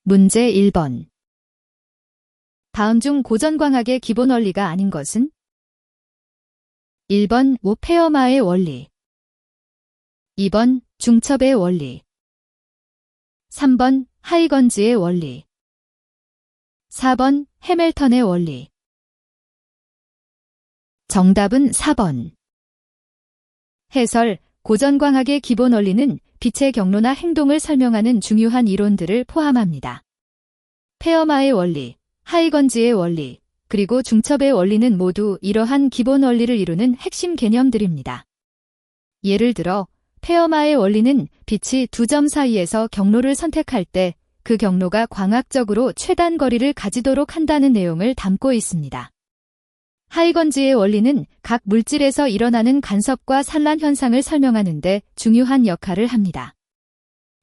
문제 1번. 다음 중 고전광학의 기본 원리가 아닌 것은? 1번 오페어마의 원리, 2번 중첩의 원리, 3번 하이건즈의 원리, 4번 해밀턴의 원리. 정답은 4번. 해설. 고전광학의 기본 원리는 빛의 경로나 행동을 설명하는 중요한 이론들을 포함합니다. 페어마의 원리, 하이건즈의 원리, 그리고 중첩의 원리는 모두 이러한 기본 원리를 이루는 핵심 개념들입니다. 예를 들어 페어마의 원리는 빛이 두 점 사이에서 경로를 선택할 때 그 경로가 광학적으로 최단 거리를 가지도록 한다는 내용을 담고 있습니다. 하이건즈의 원리는 각 물질에서 일어나는 간섭과 산란 현상을 설명하는 데 중요한 역할을 합니다.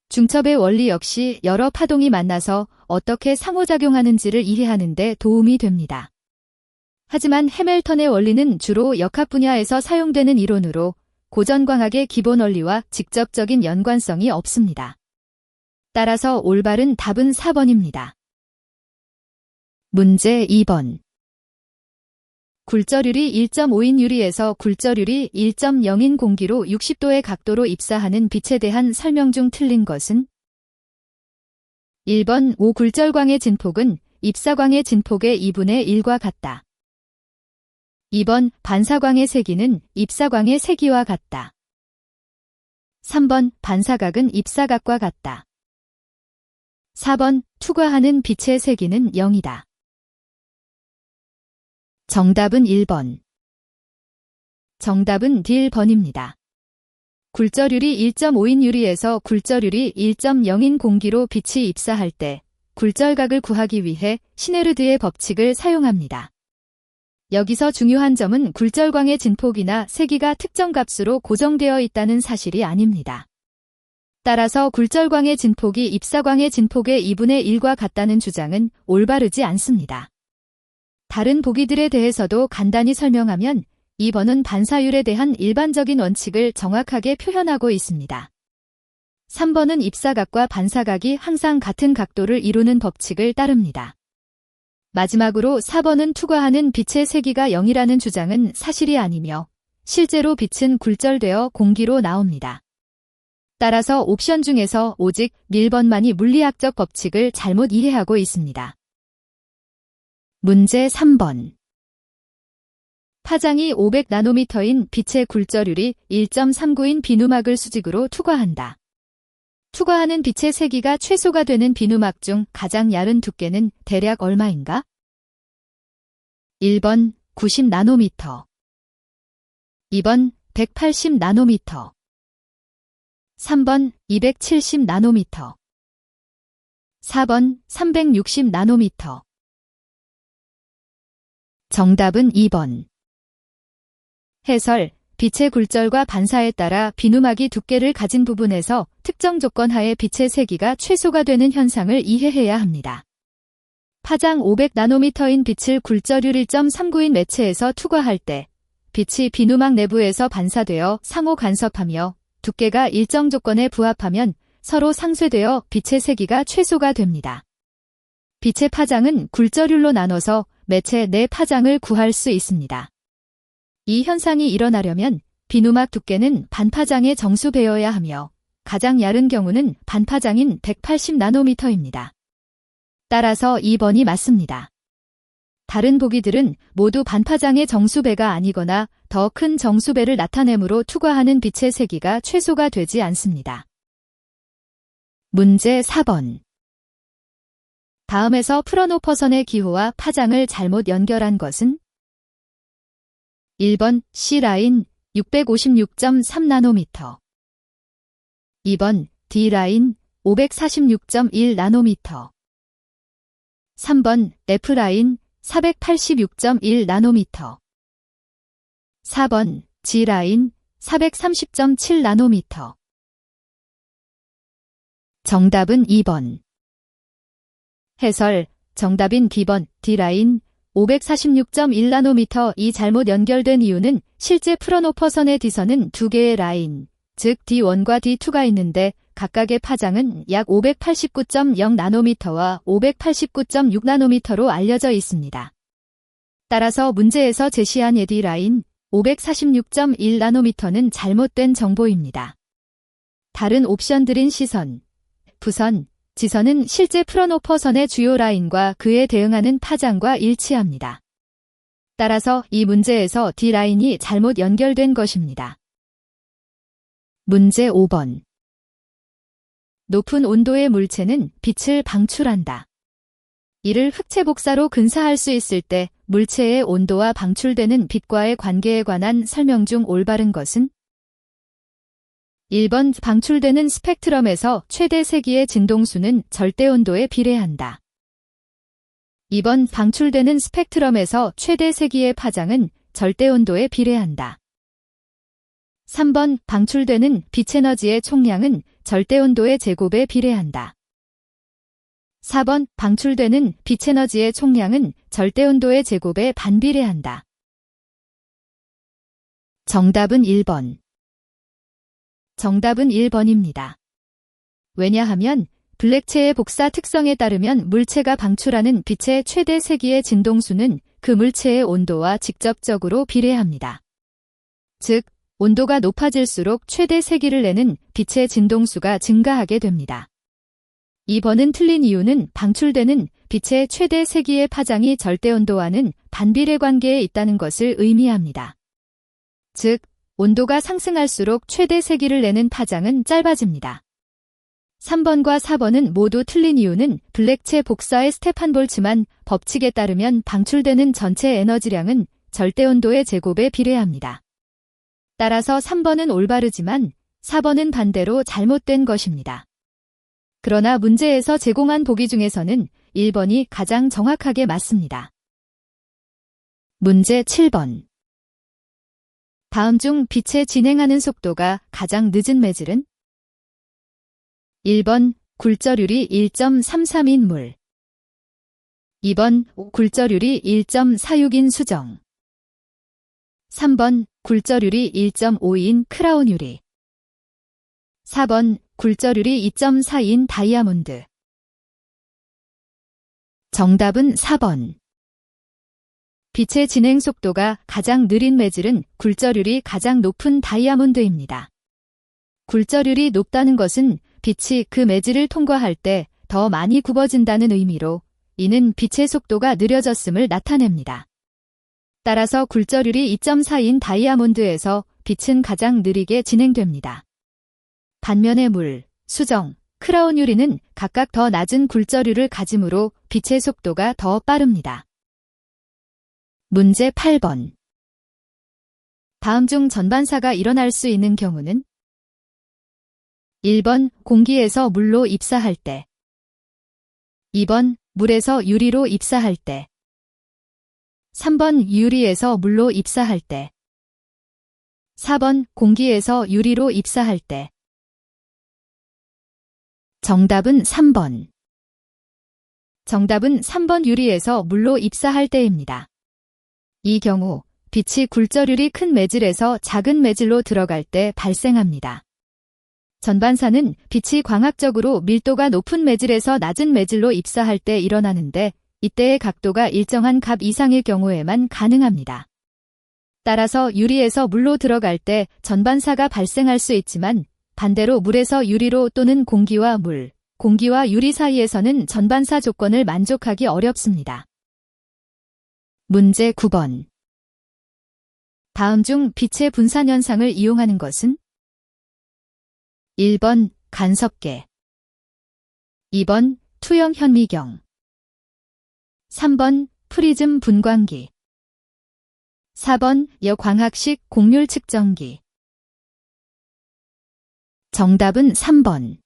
중첩의 원리 역시 여러 파동이 만나서 어떻게 상호작용하는지를 이해하는 데 도움이 됩니다. 하지만 해밀턴의 원리는 주로 역학 분야에서 사용되는 이론으로 고전광학의 기본 원리와 직접적인 연관성이 없습니다. 따라서 올바른 답은 4번입니다. 문제 2번. 굴절율이 1.5인 유리에서 굴절율이 1.0인 공기로 60도의 각도로 입사하는 빛에 대한 설명 중 틀린 것은? 1번 오굴절광의 진폭은 입사광의 진폭의 2분의 1과 같다. 2번 반사광의 세기는 입사광의 세기와 같다. 3번 반사각은 입사각과 같다. 4번 투과하는 빛의 세기는 0이다. 정답은 1번. 정답은 D1번입니다. 굴절율이 1.5인 유리에서 굴절율이 1.0인 공기로 빛이 입사할 때 굴절각을 구하기 위해 시네르드의 법칙을 사용합니다. 여기서 중요한 점은 굴절광의 진폭이나 세기가 특정 값으로 고정되어 있다는 사실이 아닙니다. 따라서 굴절광의 진폭이 입사광의 진폭의 2분의 1과 같다는 주장은 올바르지 않습니다. 다른 보기들에 대해서도 간단히 설명하면 2번은 반사율에 대한 일반적인 원칙을 정확하게 표현하고 있습니다. 3번은 입사각과 반사각이 항상 같은 각도를 이루는 법칙을 따릅니다. 마지막으로 4번은 투과하는 빛의 세기가 0이라는 주장은 사실이 아니며 실제로 빛은 굴절되어 공기로 나옵니다. 따라서 옵션 중에서 오직 1번만이 물리학적 법칙을 잘못 이해하고 있습니다. 문제 3번. 파장이 500나노미터인 빛의 굴절율이 1.39인 비누막을 수직으로 투과한다. 투과하는 빛의 세기가 최소가 되는 비누막 중 가장 얇은 두께는 대략 얼마인가? 1번 90나노미터, 2번 180나노미터, 3번 270나노미터, 4번 360나노미터. 정답은 2번. 해설. 빛의 굴절과 반사에 따라 비누막이 두께를 가진 부분에서 특정 조건 하에 빛의 세기가 최소가 되는 현상을 이해해야 합니다. 파장 500나노미터인 빛을 굴절율 1.39인 매체에서 투과할 때 빛이 비누막 내부에서 반사되어 상호 간섭하며 두께가 일정 조건에 부합하면 서로 상쇄되어 빛의 세기가 최소가 됩니다. 빛의 파장은 굴절율로 나눠서 매체 내 파장을 구할 수 있습니다. 이 현상이 일어나려면 비누막 두께는 반파장의 정수배여야 하며 가장 얇은 경우는 반파장인 180나노미터입니다. 따라서 2번이 맞습니다. 다른 보기들은 모두 반파장의 정수배가 아니거나 더 큰 정수배를 나타내므로 투과하는 빛의 세기가 최소가 되지 않습니다. 문제 4번. 다음에서 프라노퍼선의 기호와 파장을 잘못 연결한 것은? 1번 C라인 656.3나노미터, 2번 D라인 546.1나노미터, 3번 F라인 486.1나노미터, 4번 G라인 430.7나노미터. 정답은 2번. 해설. 정답인 B번 D라인 546.1나노미터 이 잘못 연결된 이유는 실제 프라노퍼선의 D선은 두 개의 라인, 즉 D1과 D2가 있는데 각각의 파장은 약 589.0나노미터와 589.6나노미터로 알려져 있습니다. 따라서 문제에서 제시한 에디라인 546.1나노미터는 잘못된 정보입니다. 다른 옵션들인 시선, 부선, 지선은 실제 프로노퍼선의 주요 라인과 그에 대응하는 파장과 일치합니다. 따라서 이 문제에서 D라인이 잘못 연결된 것입니다. 문제 5번. 높은 온도의 물체는 빛을 방출한다. 이를 흑체 복사로 근사할 수 있을 때 물체의 온도와 방출되는 빛과의 관계에 관한 설명 중 올바른 것은? 1번 방출되는 스펙트럼에서 최대 세기의 진동수는 절대 온도에 비례한다. 2번 방출되는 스펙트럼에서 최대 세기의 파장은 절대 온도에 비례한다. 3번 방출되는 빛에너지의 총량은 절대 온도의 제곱에 비례한다. 4번 방출되는 빛에너지의 총량은 절대 온도의 제곱에 반비례한다. 정답은 1번. 정답은 1번입니다. 왜냐하면 블랙체의 복사 특성에 따르면 물체가 방출하는 빛의 최대 세기의 진동수는 그 물체의 온도와 직접적으로 비례합니다. 즉, 온도가 높아질수록 최대 세기를 내는 빛의 진동수가 증가하게 됩니다. 2번은 틀린 이유는 방출되는 빛의 최대 세기의 파장이 절대온도와는 반비례 관계에 있다는 것을 의미합니다. 즉, 온도가 상승할수록 최대 세기를 내는 파장은 짧아집니다. 3번과 4번은 모두 틀린 이유는 블랙체 복사의 스테판 볼츠만 법칙에 따르면 방출되는 전체 에너지량은 절대온도의 제곱에 비례합니다. 따라서 3번은 올바르지만 4번은 반대로 잘못된 것입니다. 그러나 문제에서 제공한 보기 중에서는 1번이 가장 정확하게 맞습니다. 문제 7번. 다음 중 빛의 진행하는 속도가 가장 늦은 매질은? 1번 굴절율이 1.33인 물. 2번 굴절율이 1.46인 수정. 3번 굴절율이 1.5인 크라운 유리. 4번 굴절율이 2.4인 다이아몬드. 정답은 4번. 빛의 진행 속도가 가장 느린 매질은 굴절율이 가장 높은 다이아몬드입니다. 굴절율이 높다는 것은 빛이 그 매질을 통과할 때 더 많이 굽어진다는 의미로 이는 빛의 속도가 느려졌음을 나타냅니다. 따라서 굴절율이 2.4인 다이아몬드에서 빛은 가장 느리게 진행됩니다. 반면에 물, 수정, 크라운 유리는 각각 더 낮은 굴절율을 가지므로 빛의 속도가 더 빠릅니다. 문제 8번. 다음 중 전반사가 일어날 수 있는 경우는? 1번 공기에서 물로 입사할 때. 2번 물에서 유리로 입사할 때. 3번 유리에서 물로 입사할 때. 4번 공기에서 유리로 입사할 때. 정답은 3번. 정답은 3번 유리에서 물로 입사할 때입니다. 이 경우 빛이 굴절율이 큰 매질에서 작은 매질로 들어갈 때 발생합니다. 전반사는 빛이 광학적으로 밀도가 높은 매질에서 낮은 매질로 입사할 때 일어나는데 이때의 각도가 일정한 값 이상의 경우에만 가능합니다. 따라서 유리에서 물로 들어갈 때 전반사가 발생할 수 있지만 반대로 물에서 유리로 또는 공기와 물, 공기와 유리 사이에서는 전반사 조건을 만족하기 어렵습니다. 문제 9번. 다음 중 빛의 분산 현상을 이용하는 것은? 1번 간섭계. 2번 투영 현미경. 3번 프리즘 분광기. 4번 여광학식 곡률 측정기. 정답은 3번.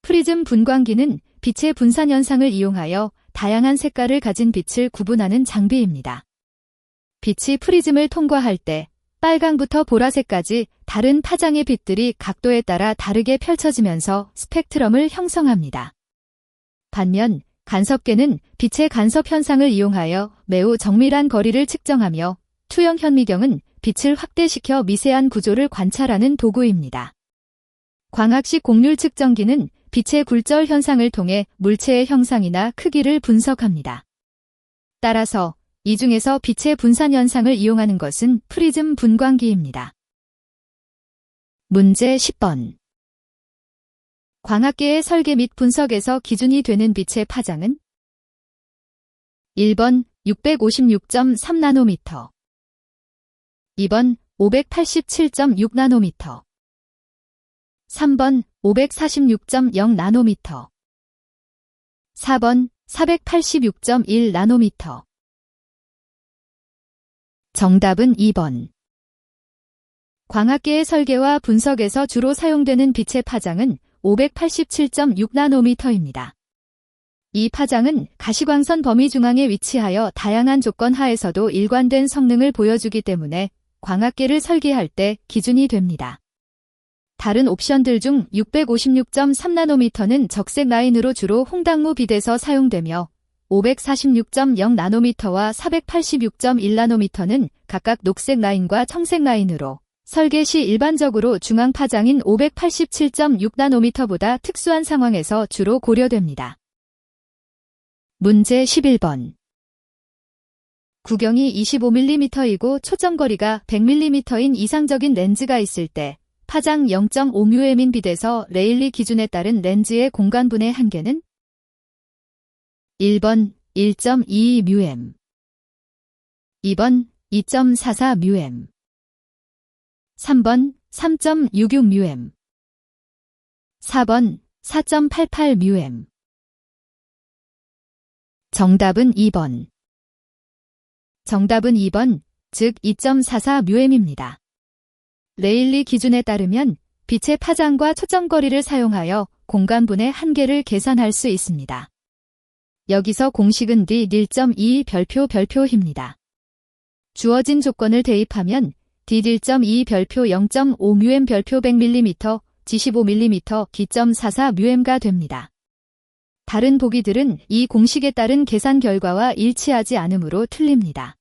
프리즘 분광기는 빛의 분산 현상을 이용하여 다양한 색깔을 가진 빛을 구분하는 장비입니다. 빛이 프리즘을 통과할 때 빨강부터 보라색까지 다른 파장의 빛들이 각도에 따라 다르게 펼쳐지면서 스펙트럼을 형성합니다. 반면 간섭계는 빛의 간섭 현상을 이용하여 매우 정밀한 거리를 측정하며 투영 현미경은 빛을 확대시켜 미세한 구조를 관찰하는 도구입니다. 광학식 곡률 측정기는 빛의 굴절 현상을 통해 물체의 형상이나 크기를 분석합니다. 따라서 이 중에서 빛의 분산 현상을 이용하는 것은 프리즘 분광기입니다. 문제 10번. 광학계의 설계 및 분석에서 기준이 되는 빛의 파장은 1번 656.3나노미터 2번 587.6나노미터 3번 546.0나노미터 4번 486.1나노미터 정답은 2번. 광학계의 설계와 분석에서 주로 사용되는 빛의 파장은 587.6나노미터입니다. 이 파장은 가시광선 범위 중앙에 위치하여 다양한 조건 하에서도 일관된 성능을 보여주기 때문에 광학계를 설계할 때 기준이 됩니다. 다른 옵션들 중 656.3나노미터는 적색 라인으로 주로 홍당무 빛에서 사용되며 546.0나노미터와 486.1나노미터는 각각 녹색 라인과 청색 라인으로 설계 시 일반적으로 중앙 파장인 587.6나노미터보다 특수한 상황에서 주로 고려됩니다. 문제 11번. 구경이 25mm이고 초점거리가 100mm인 이상적인 렌즈가 있을 때 파장 0.5μm인 빛에서 레일리 기준에 따른 렌즈의 공간분의 한계는 1번 1.22μm 2번 2.44μm 3번 3.66μm 4번 4.88μm 정답은 2번. 정답은 2번, 즉 2.44μm입니다. 레일리 기준에 따르면 빛의 파장과 초점거리를 사용하여 공간분의 한계를 계산할 수 있습니다. 여기서 공식은 D1.2 별표입니다. 주어진 조건을 대입하면 D1.2 별표 0.5μm 별표 100mm, G15mm, D.44μm가 됩니다. 다른 보기들은 이 공식에 따른 계산 결과와 일치하지 않으므로 틀립니다.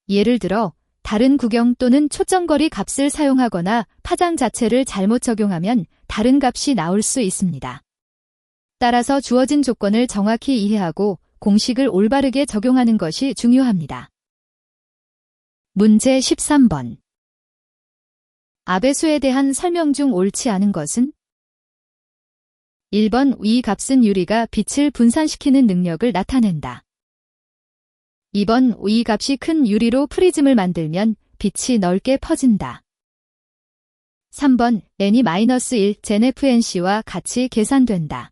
예를 들어 다른 구경 또는 초점거리 값을 사용하거나 파장 자체를 잘못 적용하면 다른 값이 나올 수 있습니다. 따라서 주어진 조건을 정확히 이해하고 공식을 올바르게 적용하는 것이 중요합니다. 문제 13번. 아배수에 대한 설명 중 옳지 않은 것은? 1번 이 값은 유리가 빛을 분산시키는 능력을 나타낸다. 2번 이 값이 큰 유리로 프리즘을 만들면 빛이 넓게 퍼진다. 3번 N-1 ZenFNC와 같이 계산된다.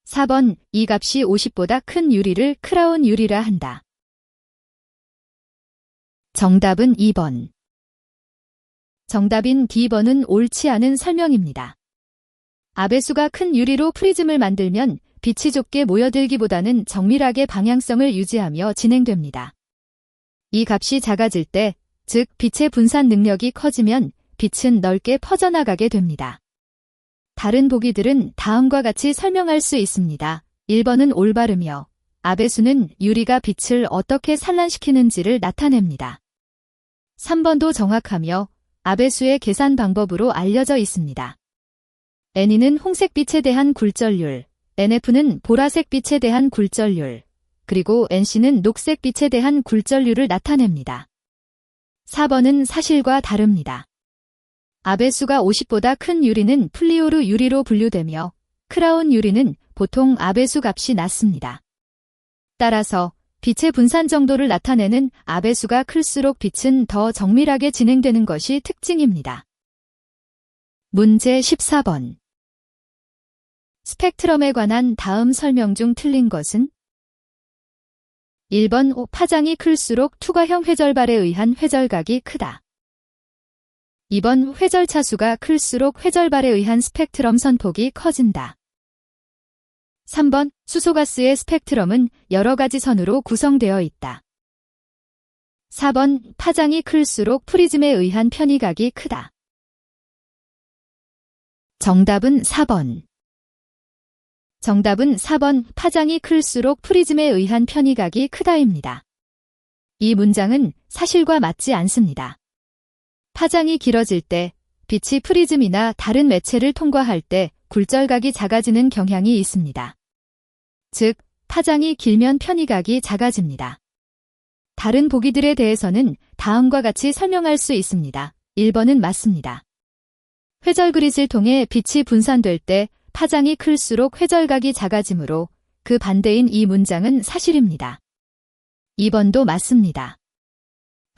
4번 이 값이 50보다 큰 유리를 크라운 유리라 한다. 정답은 2번. 정답인 D번은 옳지 않은 설명입니다. 아배수가 큰 유리로 프리즘을 만들면 빛이 좁게 모여들기보다는 정밀하게 방향성을 유지하며 진행됩니다. 이 값이 작아질 때, 즉 빛의 분산 능력이 커지면 빛은 넓게 퍼져나가게 됩니다. 다른 보기들은 다음과 같이 설명할 수 있습니다. 1번은 올바르며 아배수는 유리가 빛을 어떻게 산란시키는지를 나타냅니다. 3번도 정확하며 아배수의 계산 방법으로 알려져 있습니다. N는 홍색빛에 대한 굴절률, NF는 보라색 빛에 대한 굴절률, 그리고 NC는 녹색빛에 대한 굴절률을 나타냅니다. 4번은 사실과 다릅니다. 아배수가 50보다 큰 유리는 플리오르 유리로 분류되며 크라운 유리는 보통 아배수 값이 낮습니다. 따라서 빛의 분산 정도를 나타내는 아배수가 클수록 빛은 더 정밀하게 진행되는 것이 특징입니다. 문제 14번. 스펙트럼에 관한 다음 설명 중 틀린 것은? 1번 파장이 클수록 투과형 회절발에 의한 회절각이 크다. 2번 회절 차수가 클수록 회절발에 의한 스펙트럼 선폭이 커진다. 3번 수소가스의 스펙트럼은 여러 가지 선으로 구성되어 있다. 4번 파장이 클수록 프리즘에 의한 편의각이 크다. 정답은 4번. 정답은 4번 파장이 클수록 프리즘에 의한 편의각이 크다입니다. 이 문장은 사실과 맞지 않습니다. 파장이 길어질 때 빛이 프리즘이나 다른 매체를 통과할 때 굴절각이 작아지는 경향이 있습니다. 즉, 파장이 길면 편의각이 작아집니다. 다른 보기들에 대해서는 다음과 같이 설명할 수 있습니다. 1번은 맞습니다. 회절 그릿을 통해 빛이 분산될 때 파장이 클수록 회절각이 작아지므로 그 반대인 이 문장은 사실입니다. 2번도 맞습니다.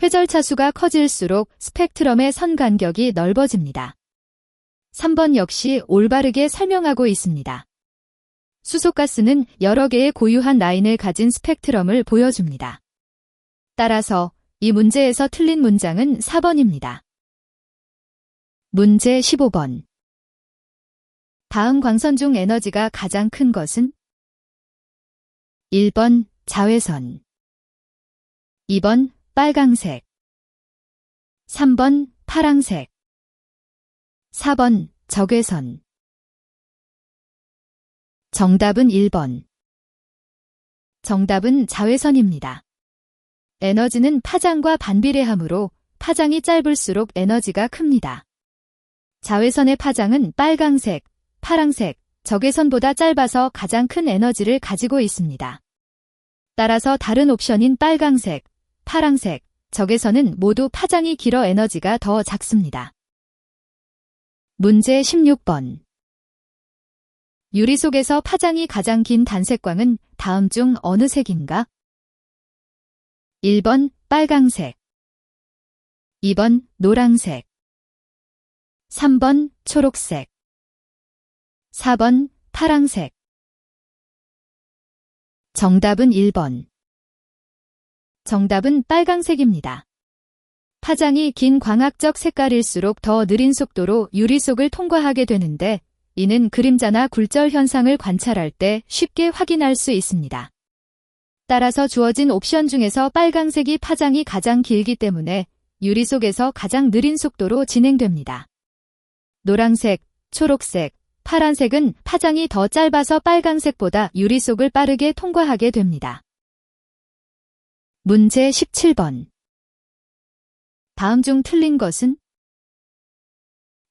회절 차수가 커질수록 스펙트럼의 선 간격이 넓어집니다. 3번 역시 올바르게 설명하고 있습니다. 수소가스는 여러 개의 고유한 라인을 가진 스펙트럼을 보여줍니다. 따라서 이 문제에서 틀린 문장은 4번입니다. 문제 15번. 다음 광선 중 에너지가 가장 큰 것은? 1번 자외선, 2번 빨강색, 3번 파랑색, 4번 적외선. 정답은 1번. 정답은 자외선입니다. 에너지는 파장과 반비례하므로 파장이 짧을수록 에너지가 큽니다. 자외선의 파장은 빨강색, 파랑색, 적외선보다 짧아서 가장 큰 에너지를 가지고 있습니다. 따라서 다른 옵션인 빨강색, 파랑색, 적외선은 모두 파장이 길어 에너지가 더 작습니다. 문제 16번. 유리 속에서 파장이 가장 긴 단색광은 다음 중 어느 색인가? 1번 빨강색, 2번 노랑색, 3번 초록색, 4번 파랑색. 정답은 1번. 정답은 빨강색입니다. 파장이 긴 광학적 색깔일수록 더 느린 속도로 유리 속을 통과하게 되는데 이는 그림자나 굴절 현상을 관찰할 때 쉽게 확인할 수 있습니다. 따라서 주어진 옵션 중에서 빨강색이 파장이 가장 길기 때문에 유리 속에서 가장 느린 속도로 진행됩니다. 노란색, 초록색, 파란색은 파장이 더 짧아서 빨강색보다 유리 속을 빠르게 통과하게 됩니다. 문제 17번. 다음 중 틀린 것은?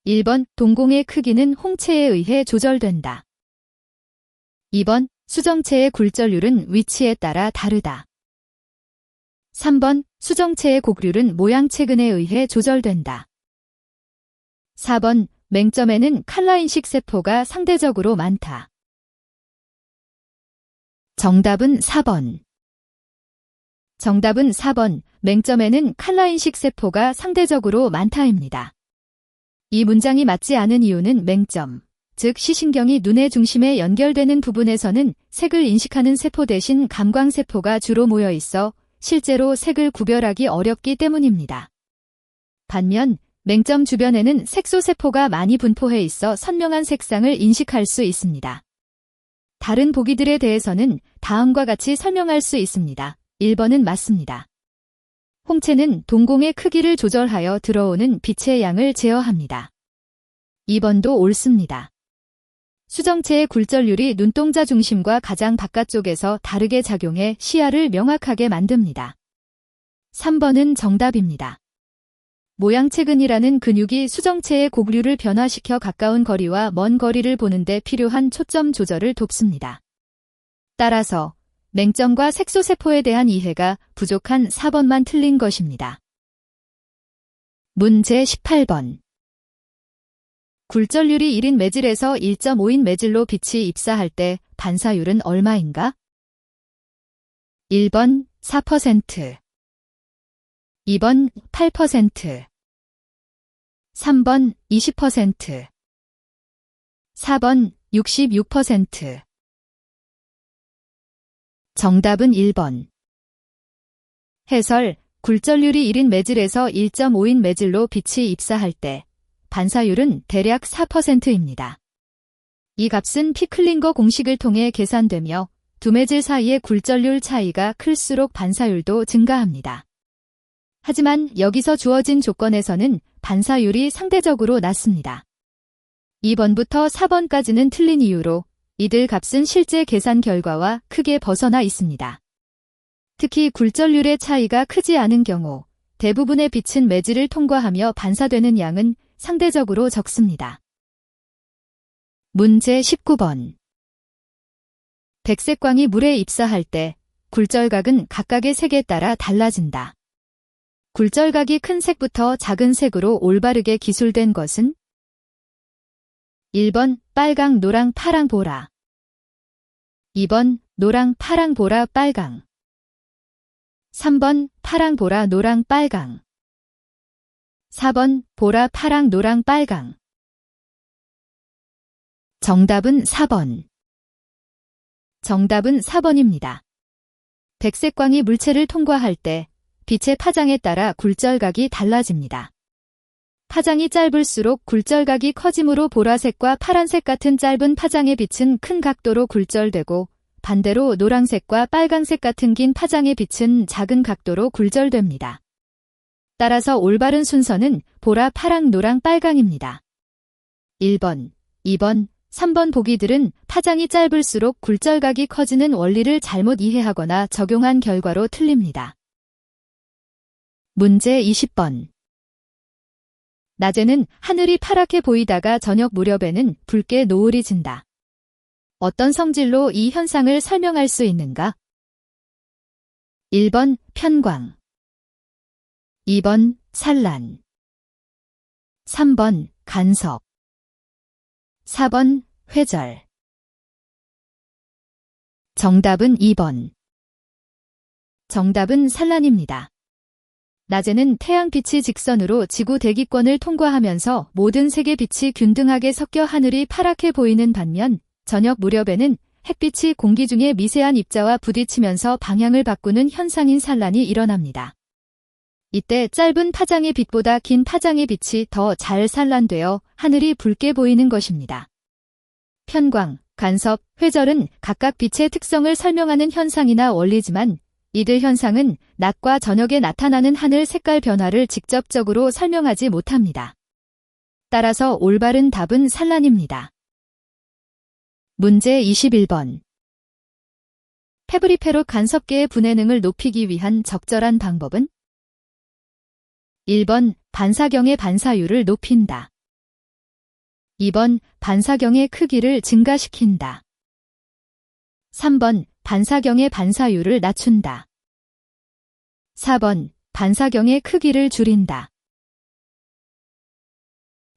1번 동공의 크기는 홍채에 의해 조절된다. 2번 수정체의 굴절률은 위치에 따라 다르다. 3번 수정체의 곡률은 모양체근에 의해 조절된다. 4번 맹점에는 칼라인식 세포가 상대적으로 많다. 정답은 4번. 정답은 4번, 맹점에는 칼라인식 세포가 상대적으로 많다입니다. 이 문장이 맞지 않은 이유는 맹점, 즉 시신경이 눈의 중심에 연결되는 부분에서는 색을 인식하는 세포 대신 감광세포가 주로 모여 있어 실제로 색을 구별하기 어렵기 때문입니다. 반면 맹점 주변에는 색소세포가 많이 분포해 있어 선명한 색상을 인식할 수 있습니다. 다른 보기들에 대해서는 다음과 같이 설명할 수 있습니다. 1번은 맞습니다. 홍채는 동공의 크기를 조절하여 들어오는 빛의 양을 제어합니다. 2번도 옳습니다. 수정체의 굴절률이 눈동자 중심과 가장 바깥쪽에서 다르게 작용해 시야를 명확하게 만듭니다. 3번은 정답입니다. 모양체근이라는 근육이 수정체의 곡률을 변화시켜 가까운 거리와 먼 거리를 보는 데 필요한 초점 조절을 돕습니다. 따라서 맹점과 색소세포에 대한 이해가 부족한 4번만 틀린 것입니다. 문제 18번. 굴절률이 1인 매질에서 1.5인 매질로 빛이 입사할 때 반사율은 얼마인가? 1번 4%, 2번 8%, 3번 20%, 4번 66%. 정답은 1번. 해설, 굴절률이 1인 매질에서 1.5인 매질로 빛이 입사할 때 반사율은 대략 4%입니다. 이 값은 피클링거 공식을 통해 계산되며 두 매질 사이의 굴절률 차이가 클수록 반사율도 증가합니다. 하지만 여기서 주어진 조건에서는 반사율이 상대적으로 낮습니다. 2번부터 4번까지는 틀린 이유로 이들 값은 실제 계산 결과와 크게 벗어나 있습니다. 특히 굴절률의 차이가 크지 않은 경우 대부분의 빛은 매질을 통과하며 반사되는 양은 상대적으로 적습니다. 문제 19번. 백색광이 물에 입사할 때 굴절각은 각각의 색에 따라 달라진다. 굴절각이 큰 색부터 작은 색으로 올바르게 기술된 것은 1번 빨강, 노랑, 파랑, 보라. 2번 노랑, 파랑, 보라, 빨강. 3번 파랑, 보라, 노랑, 빨강. 4번 보라, 파랑, 노랑, 빨강. 정답은 4번. 정답은 4번입니다. 백색광이 물체를 통과할 때 빛의 파장에 따라 굴절각이 달라집니다. 파장이 짧을수록 굴절각이 커지므로 보라색과 파란색 같은 짧은 파장의 빛은 큰 각도로 굴절되고 반대로 노란색과 빨간색 같은 긴 파장의 빛은 작은 각도로 굴절됩니다. 따라서 올바른 순서는 보라, 파랑, 노랑, 빨강입니다. 1번, 2번, 3번 보기들은 파장이 짧을수록 굴절각이 커지는 원리를 잘못 이해하거나 적용한 결과로 틀립니다. 문제 20번. 낮에는 하늘이 파랗게 보이다가 저녁 무렵에는 붉게 노을이 진다. 어떤 성질로 이 현상을 설명할 수 있는가? 1번 편광, 2번 산란, 3번 간섭, 4번 회절. 정답은 2번. 정답은 산란입니다. 낮에는 태양빛이 직선으로 지구 대기권을 통과하면서 모든 색의 빛이 균등하게 섞여 하늘이 파랗게 보이는 반면 저녁 무렵에는 햇빛이 공기 중에 미세한 입자와 부딪히면서 방향을 바꾸는 현상인 산란이 일어납니다. 이때 짧은 파장의 빛보다 긴 파장의 빛이 더 잘 산란되어 하늘이 붉게 보이는 것입니다. 편광, 간섭, 회절은 각각 빛의 특성을 설명하는 현상이나 원리지만 이들 현상은 낮과 저녁에 나타나는 하늘 색깔 변화를 직접적으로 설명하지 못합니다. 따라서 올바른 답은 산란입니다. 문제 21번. 페브리페롯 간섭계의 분해능을 높이기 위한 적절한 방법은? 1번 반사경의 반사율을 높인다. 2번 반사경의 크기를 증가시킨다. 3번 반사경의 반사율을 낮춘다. 4번 반사경의 크기를 줄인다.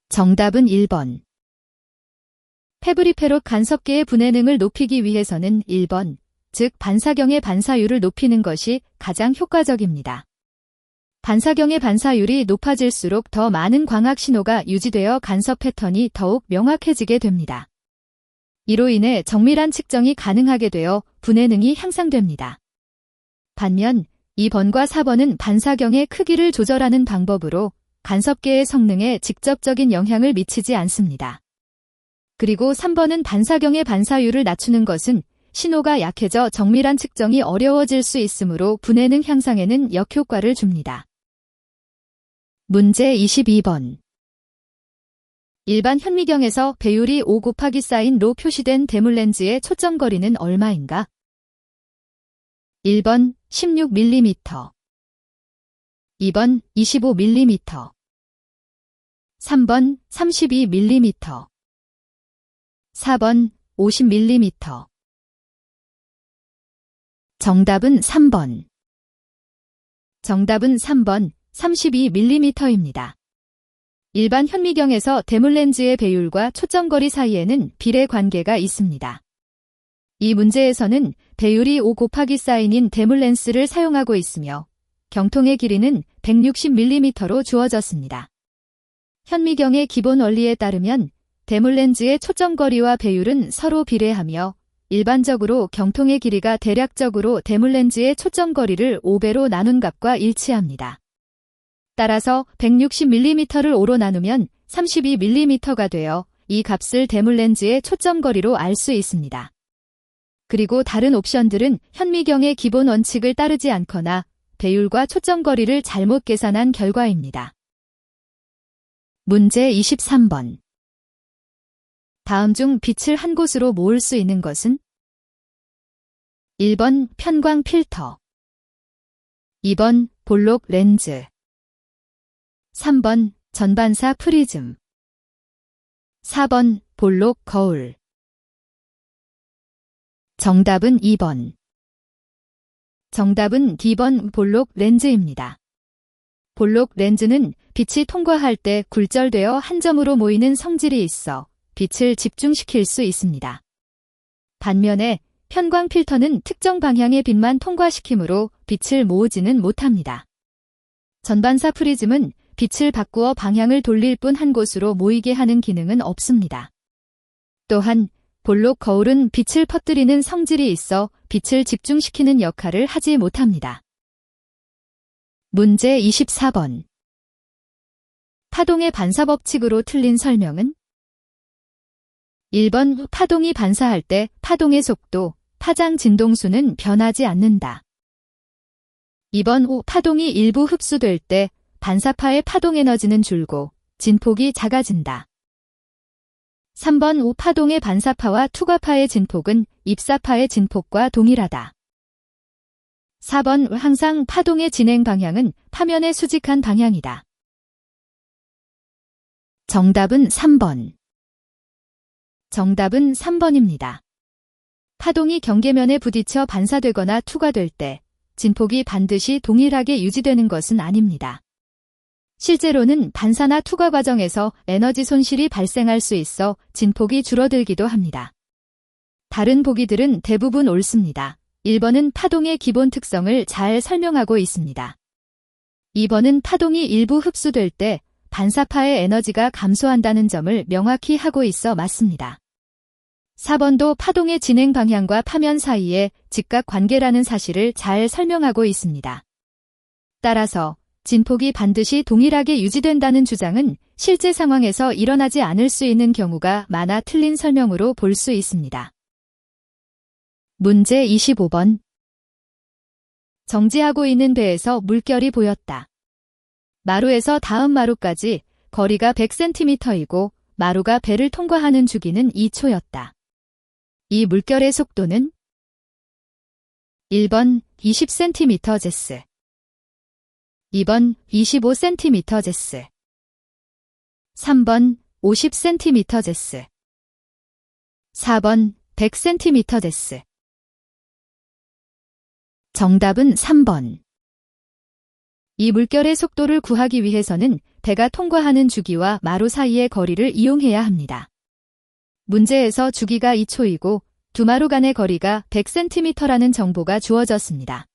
정답은 1번. 페브리페롯 간섭계의 분해능을 높이기 위해서는 1번, 즉 반사경의 반사율을 높이는 것이 가장 효과적입니다. 반사경의 반사율이 높아질수록 더 많은 광학 신호가 유지되어 간섭 패턴이 더욱 명확해지게 됩니다. 이로 인해 정밀한 측정이 가능하게 되어 분해능이 향상됩니다. 반면 2번과 4번은 반사경의 크기를 조절하는 방법으로 간섭계의 성능에 직접적인 영향을 미치지 않습니다. 그리고 3번은 반사경의 반사율을 낮추는 것은 신호가 약해져 정밀한 측정이 어려워질 수 있으므로 분해능 향상에는 역효과를 줍니다. 문제 22번. 일반 현미경에서 배율이 5 곱하기 사인로 표시된 대물렌즈의 초점거리는 얼마인가? 1번 16mm, 2번 25mm, 3번 32mm, 4번 50mm. 정답은 3번. 정답은 3번 32mm입니다. 일반 현미경에서 대물렌즈의 배율과 초점거리 사이에는 비례 관계가 있습니다. 이 문제에서는 배율이 5 곱하기 사인인 대물렌스를 사용하고 있으며 경통의 길이는 160mm로 주어졌습니다. 현미경의 기본 원리에 따르면 대물렌즈의 초점거리와 배율은 서로 비례하며 일반적으로 경통의 길이가 대략적으로 대물렌즈의 초점거리를 5배로 나눈 값과 일치합니다. 따라서 160mm를 5로 나누면 32mm가 되어 이 값을 대물렌즈의 초점거리로 알 수 있습니다. 그리고 다른 옵션들은 현미경의 기본 원칙을 따르지 않거나 배율과 초점거리를 잘못 계산한 결과입니다. 문제 23번. 다음 중 빛을 한 곳으로 모을 수 있는 것은? 1번 편광 필터, 2번 볼록 렌즈, 3번 전반사 프리즘. 4번 볼록 거울. 정답은 2번. 정답은 D번 볼록 렌즈입니다. 볼록 렌즈는 빛이 통과할 때 굴절되어 한 점으로 모이는 성질이 있어 빛을 집중시킬 수 있습니다. 반면에 편광 필터는 특정 방향의 빛만 통과시키므로 빛을 모으지는 못합니다. 전반사 프리즘은 빛을 바꾸어 방향을 돌릴 뿐 한 곳으로 모이게 하는 기능은 없습니다. 또한 볼록 거울은 빛을 퍼뜨리는 성질이 있어 빛을 집중시키는 역할을 하지 못합니다. 문제 24번. 파동의 반사법칙으로 틀린 설명은? 1번 파동이 반사할 때 파동의 속도, 파장 진동수는 변하지 않는다. 2번 파동이 일부 흡수될 때 반사파의 파동 에너지는 줄고 진폭이 작아진다. 3번 파동의 반사파와 투과파의 진폭은 입사파의 진폭과 동일하다. 4번 항상 파동의 진행 방향은 파면에 수직한 방향이다. 정답은 3번. 정답은 3번입니다. 파동이 경계면에 부딪혀 반사되거나 투과될 때 진폭이 반드시 동일하게 유지되는 것은 아닙니다. 실제로는 반사나 투과 과정에서 에너지 손실이 발생할 수 있어 진폭이 줄어들기도 합니다. 다른 보기들은 대부분 옳습니다. 1번은 파동의 기본 특성을 잘 설명하고 있습니다. 2번은 파동이 일부 흡수될 때 반사파의 에너지가 감소한다는 점을 명확히 하고 있어 맞습니다. 4번도 파동의 진행 방향과 파면 사이에 직각 관계라는 사실을 잘 설명하고 있습니다. 따라서 진폭이 반드시 동일하게 유지된다는 주장은 실제 상황에서 일어나지 않을 수 있는 경우가 많아 틀린 설명으로 볼 수 있습니다. 문제 25번. 정지하고 있는 배에서 물결이 보였다. 마루에서 다음 마루까지 거리가 100cm이고 마루가 배를 통과하는 주기는 2초였다. 이 물결의 속도는? 1번 20cm/s, 2번 25cm/s, 3번 50cm/s, 4번 100cm/s. 정답은 3번. 이 물결의 속도를 구하기 위해서는 배가 통과하는 주기와 마루 사이의 거리를 이용해야 합니다. 문제에서 주기가 2초이고 두 마루 간의 거리가 100cm라는 정보가 주어졌습니다.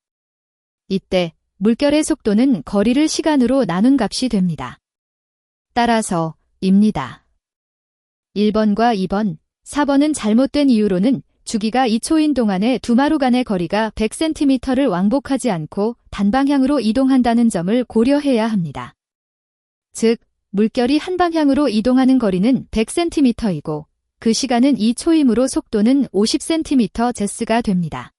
이때 물결의 속도는 거리를 시간으로 나눈 값이 됩니다. 따라서 입니다. 1번과 2번, 4번은 잘못된 이유로는 주기가 2초인 동안에 두 마루 간의 거리가 100cm를 왕복하지 않고 단방향으로 이동한다는 점을 고려해야 합니다. 즉, 물결이 한 방향으로 이동하는 거리는 100cm이고 그 시간은 2초이므로 속도는 50cm/s가 됩니다.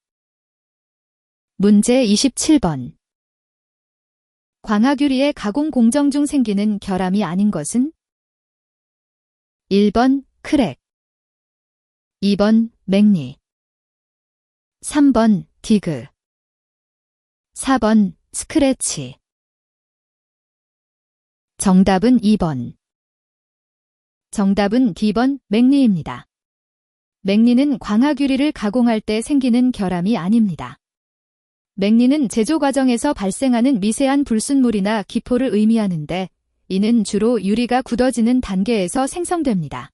문제 27번. 광학유리의 가공 공정 중 생기는 결함이 아닌 것은? 1번 크랙, 2번 맥리, 3번 디그, 4번 스크래치. 정답은 2번. 정답은 D번 맥리입니다. 맥리는 광학유리를 가공할 때 생기는 결함이 아닙니다. 맥리는 제조 과정에서 발생하는 미세한 불순물이나 기포를 의미하는데 이는 주로 유리가 굳어지는 단계에서 생성됩니다.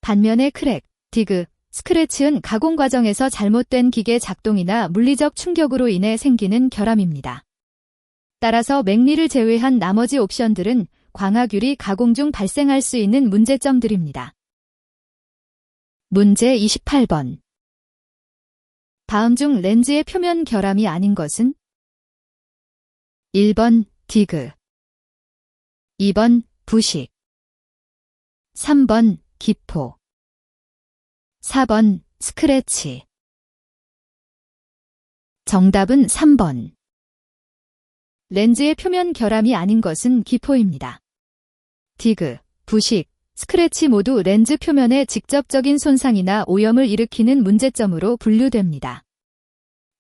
반면에 크랙, 디그, 스크래치는 가공 과정에서 잘못된 기계 작동이나 물리적 충격으로 인해 생기는 결함입니다. 따라서 맥리를 제외한 나머지 옵션들은 광학유리 가공 중 발생할 수 있는 문제점들입니다. 문제 28번. 다음 중 렌즈의 표면 결함이 아닌 것은? 1번 디그, 2번 부식, 3번 기포, 4번 스크래치. 정답은 3번. 렌즈의 표면 결함이 아닌 것은 기포입니다. 디그, 부식, 스크래치 모두 렌즈 표면에 직접적인 손상이나 오염을 일으키는 문제점으로 분류됩니다.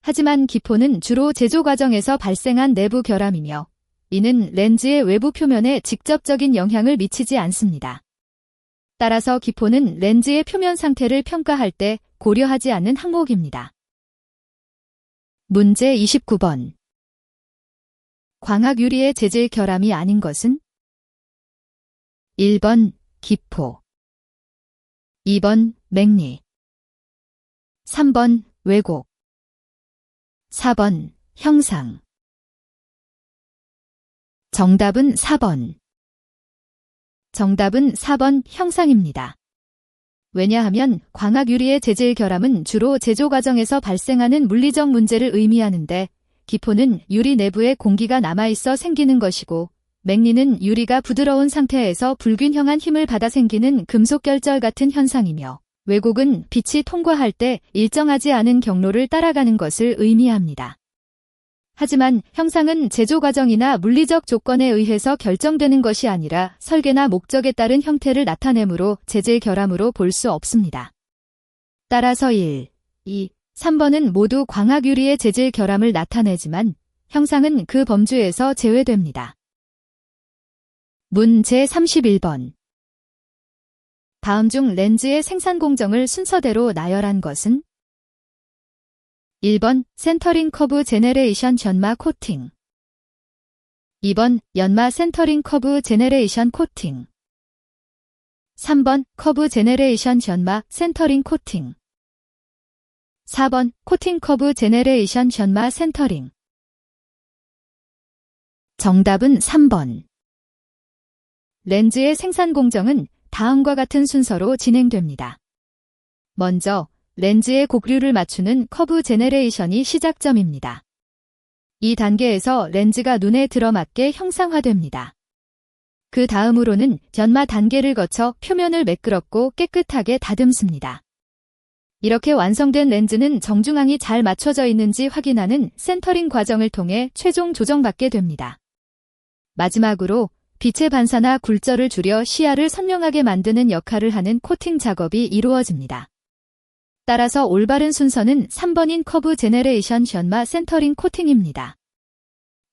하지만 기포는 주로 제조 과정에서 발생한 내부 결함이며 이는 렌즈의 외부 표면에 직접적인 영향을 미치지 않습니다. 따라서 기포는 렌즈의 표면 상태를 평가할 때 고려하지 않는 항목입니다. 문제 29번. 광학 유리의 재질 결함이 아닌 것은? 1번 기포, 2번 맥리, 3번 왜곡, 4번 형상. 정답은 4번. 정답은 4번 형상입니다. 왜냐하면 광학 유리의 재질 결함은 주로 제조 과정에서 발생하는 물리적 문제를 의미하는데 기포는 유리 내부에 공기가 남아있어 생기는 것이고 맥리는 유리가 부드러운 상태에서 불균형한 힘을 받아 생기는 금속 결절 같은 현상이며 왜곡은 빛이 통과할 때 일정하지 않은 경로를 따라가는 것을 의미합니다. 하지만 형상은 제조 과정이나 물리적 조건에 의해서 결정되는 것이 아니라 설계나 목적에 따른 형태를 나타내므로 재질 결함으로 볼 수 없습니다. 따라서 1, 2, 3번은 모두 광학 유리의 재질 결함을 나타내지만 형상은 그 범주에서 제외됩니다. 문제 31번. 다음 중 렌즈의 생산 공정을 순서대로 나열한 것은? 1번 센터링 커브 제네레이션 전마 코팅, 2번 연마 센터링 커브 제네레이션 코팅, 3번 커브 제네레이션 전마 센터링 코팅, 4번 코팅 커브 제네레이션 전마 센터링. 정답은 3번. 렌즈의 생산 공정은 다음과 같은 순서로 진행됩니다. 먼저 렌즈의 곡률을 맞추는 커브 제네레이션이 시작점입니다. 이 단계에서 렌즈가 눈에 들어맞게 형상화됩니다. 그 다음으로는 전마 단계를 거쳐 표면을 매끄럽고 깨끗하게 다듬습니다. 이렇게 완성된 렌즈는 정중앙이 잘 맞춰져 있는지 확인하는 센터링 과정을 통해 최종 조정받게 됩니다. 마지막으로 빛의 반사나 굴절을 줄여 시야를 선명하게 만드는 역할을 하는 코팅 작업이 이루어집니다. 따라서 올바른 순서는 3번인 커브 제네레이션 전마 센터링 코팅입니다.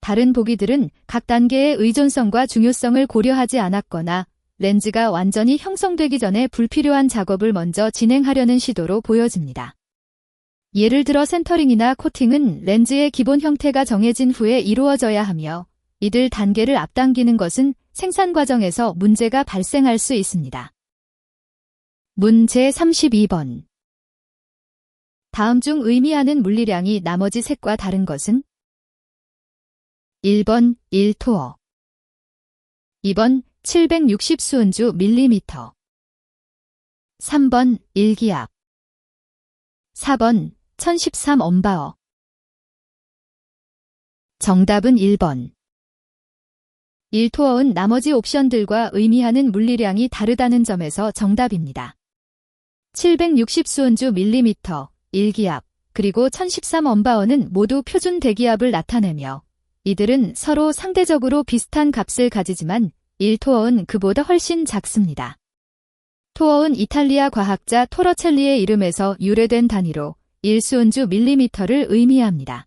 다른 보기들은 각 단계의 의존성과 중요성을 고려하지 않았거나 렌즈가 완전히 형성되기 전에 불필요한 작업을 먼저 진행하려는 시도로 보여집니다. 예를 들어 센터링이나 코팅은 렌즈의 기본 형태가 정해진 후에 이루어져야 하며 이들 단계를 앞당기는 것은 생산 과정에서 문제가 발생할 수 있습니다. 문제 32번. 다음 중 의미하는 물리량이 나머지 색과 다른 것은? 1번 1토어, 2번 760 수은주 밀리미터, 3번 1기압, 4번 1013 엄바어. 정답은 1번. 1토어은 나머지 옵션들과 의미하는 물리량이 다르다는 점에서 정답입니다. 760 수은주 밀리미터, 1기압, 그리고 1013 엄바어는 모두 표준 대기압을 나타내며 이들은 서로 상대적으로 비슷한 값을 가지지만 1토어는 그보다 훨씬 작습니다. 토어는 이탈리아 과학자 토러첼리의 이름에서 유래된 단위로 1수은주 밀리미터를 의미합니다.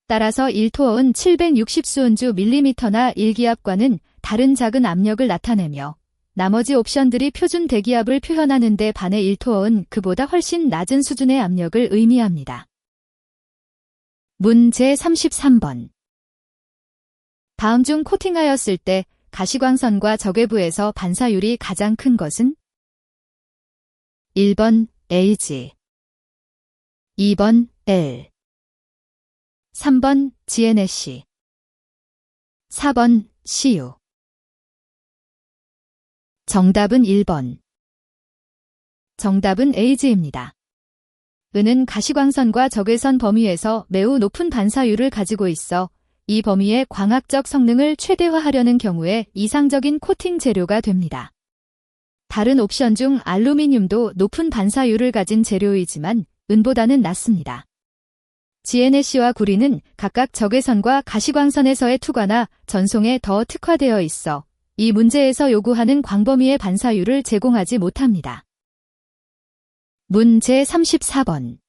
따라서 1토어는 760 수은주 밀리미터나 1기압과는 다른 작은 압력을 나타내며 나머지 옵션들이 표준 대기압을 표현하는 데 반해 1토어는 그보다 훨씬 낮은 수준의 압력을 의미합니다. 문제 33번. 다음 중 코팅하였을 때 가시광선과 적외부에서 반사율이 가장 큰 것은? 1번 LG, 2번 L, 3번 GNSC, 4번 CU. 정답은 1번. 정답은 LG입니다. 은은 가시광선과 적외선 범위에서 매우 높은 반사율을 가지고 있어 이 범위의 광학적 성능을 최대화하려는 경우에 이상적인 코팅 재료가 됩니다. 다른 옵션 중 알루미늄도 높은 반사율을 가진 재료이지만 은보다는 낮습니다. GNSC와 구리는 각각 적외선과 가시광선에서의 투과나 전송에 더 특화되어 있어 이 문제에서 요구하는 광범위의 반사율을 제공하지 못합니다. 문제 34번.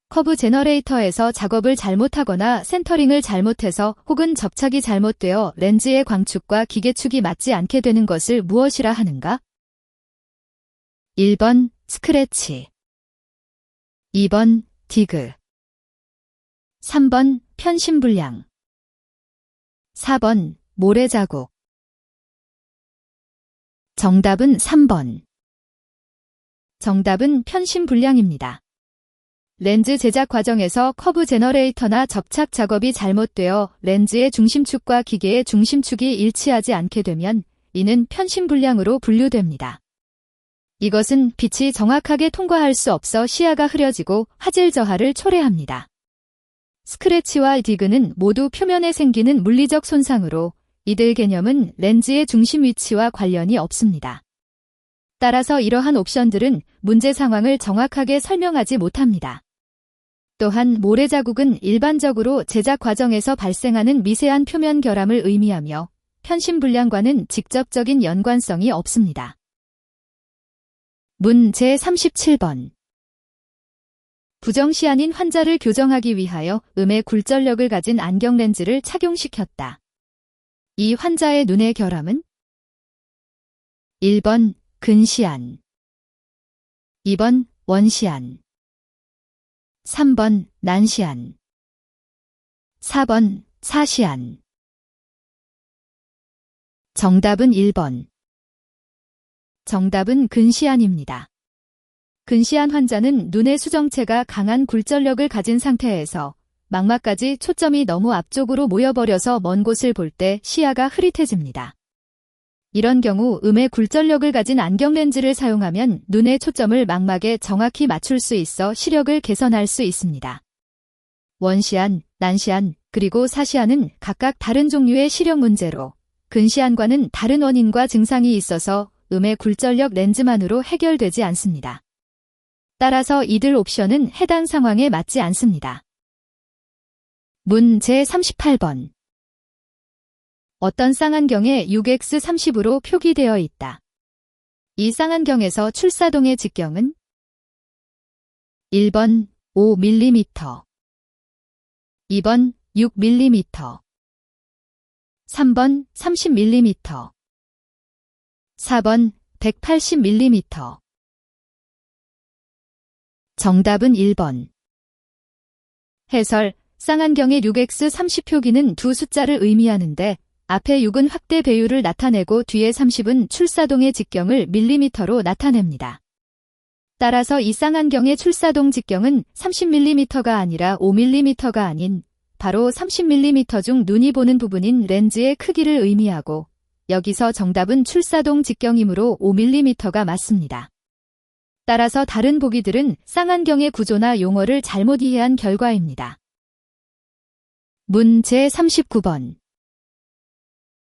커브 제너레이터에서 작업을 잘못하거나 센터링을 잘못해서 혹은 접착이 잘못되어 렌즈의 광축과 기계축이 맞지 않게 되는 것을 무엇이라 하는가? 1번 스크래치, 2번 디그, 3번 편심불량, 4번 모래자국. 정답은 3번. 정답은 편심불량입니다. 렌즈 제작 과정에서 커브 제너레이터나 접착 작업이 잘못되어 렌즈의 중심축과 기계의 중심축이 일치하지 않게 되면 이는 편심불량으로 분류됩니다. 이것은 빛이 정확하게 통과할 수 없어 시야가 흐려지고 화질 저하를 초래합니다. 스크래치와 디그는 모두 표면에 생기는 물리적 손상으로 이들 개념은 렌즈의 중심 위치와 관련이 없습니다. 따라서 이러한 옵션들은 문제 상황을 정확하게 설명하지 못합니다. 또한 모래자국은 일반적으로 제작 과정에서 발생하는 미세한 표면 결함을 의미하며 편심불량과는 직접적인 연관성이 없습니다. 문 제37번. 부정시야인 환자를 교정하기 위하여 음의 굴절력을 가진 안경 렌즈를 착용시켰다. 이 환자의 눈의 결함은? 1번 근시안, 2번 원시안, 3번 난시안, 4번 사시안. 정답은 1번. 정답은 근시안입니다. 근시안 환자는 눈의 수정체가 강한 굴절력을 가진 상태에서 망막까지 초점이 너무 앞쪽으로 모여버려서 먼 곳을 볼 때 시야가 흐릿해집니다. 이런 경우 음의 굴절력을 가진 안경 렌즈를 사용하면 눈의 초점을 망막에 정확히 맞출 수 있어 시력을 개선할 수 있습니다. 원시안, 난시안, 그리고 사시안은 각각 다른 종류의 시력 문제로 근시안과는 다른 원인과 증상이 있어서 음의 굴절력 렌즈만으로 해결되지 않습니다. 따라서 이들 옵션은 해당 상황에 맞지 않습니다. 문 제38번. 어떤 쌍안경에 6x30으로 표기되어 있다. 이 쌍안경에서 출사동의 직경은? 1번 5mm, 2번 6mm, 3번 30mm, 4번 180mm. 정답은 1번. 해설. 쌍안경의 6x30 표기는 두 숫자를 의미하는데 앞에 6은 확대 배율을 나타내고 뒤에 30은 출사동의 직경을 밀리미터로 나타냅니다. 따라서 이 쌍안경의 출사동 직경은 30mm가 아니라 5mm가 아닌 바로 30mm 중 눈이 보는 부분인 렌즈의 크기를 의미하고 여기서 정답은 출사동 직경이므로 5mm가 맞습니다. 따라서 다른 보기들은 쌍안경의 구조나 용어를 잘못 이해한 결과입니다. 문 제39번.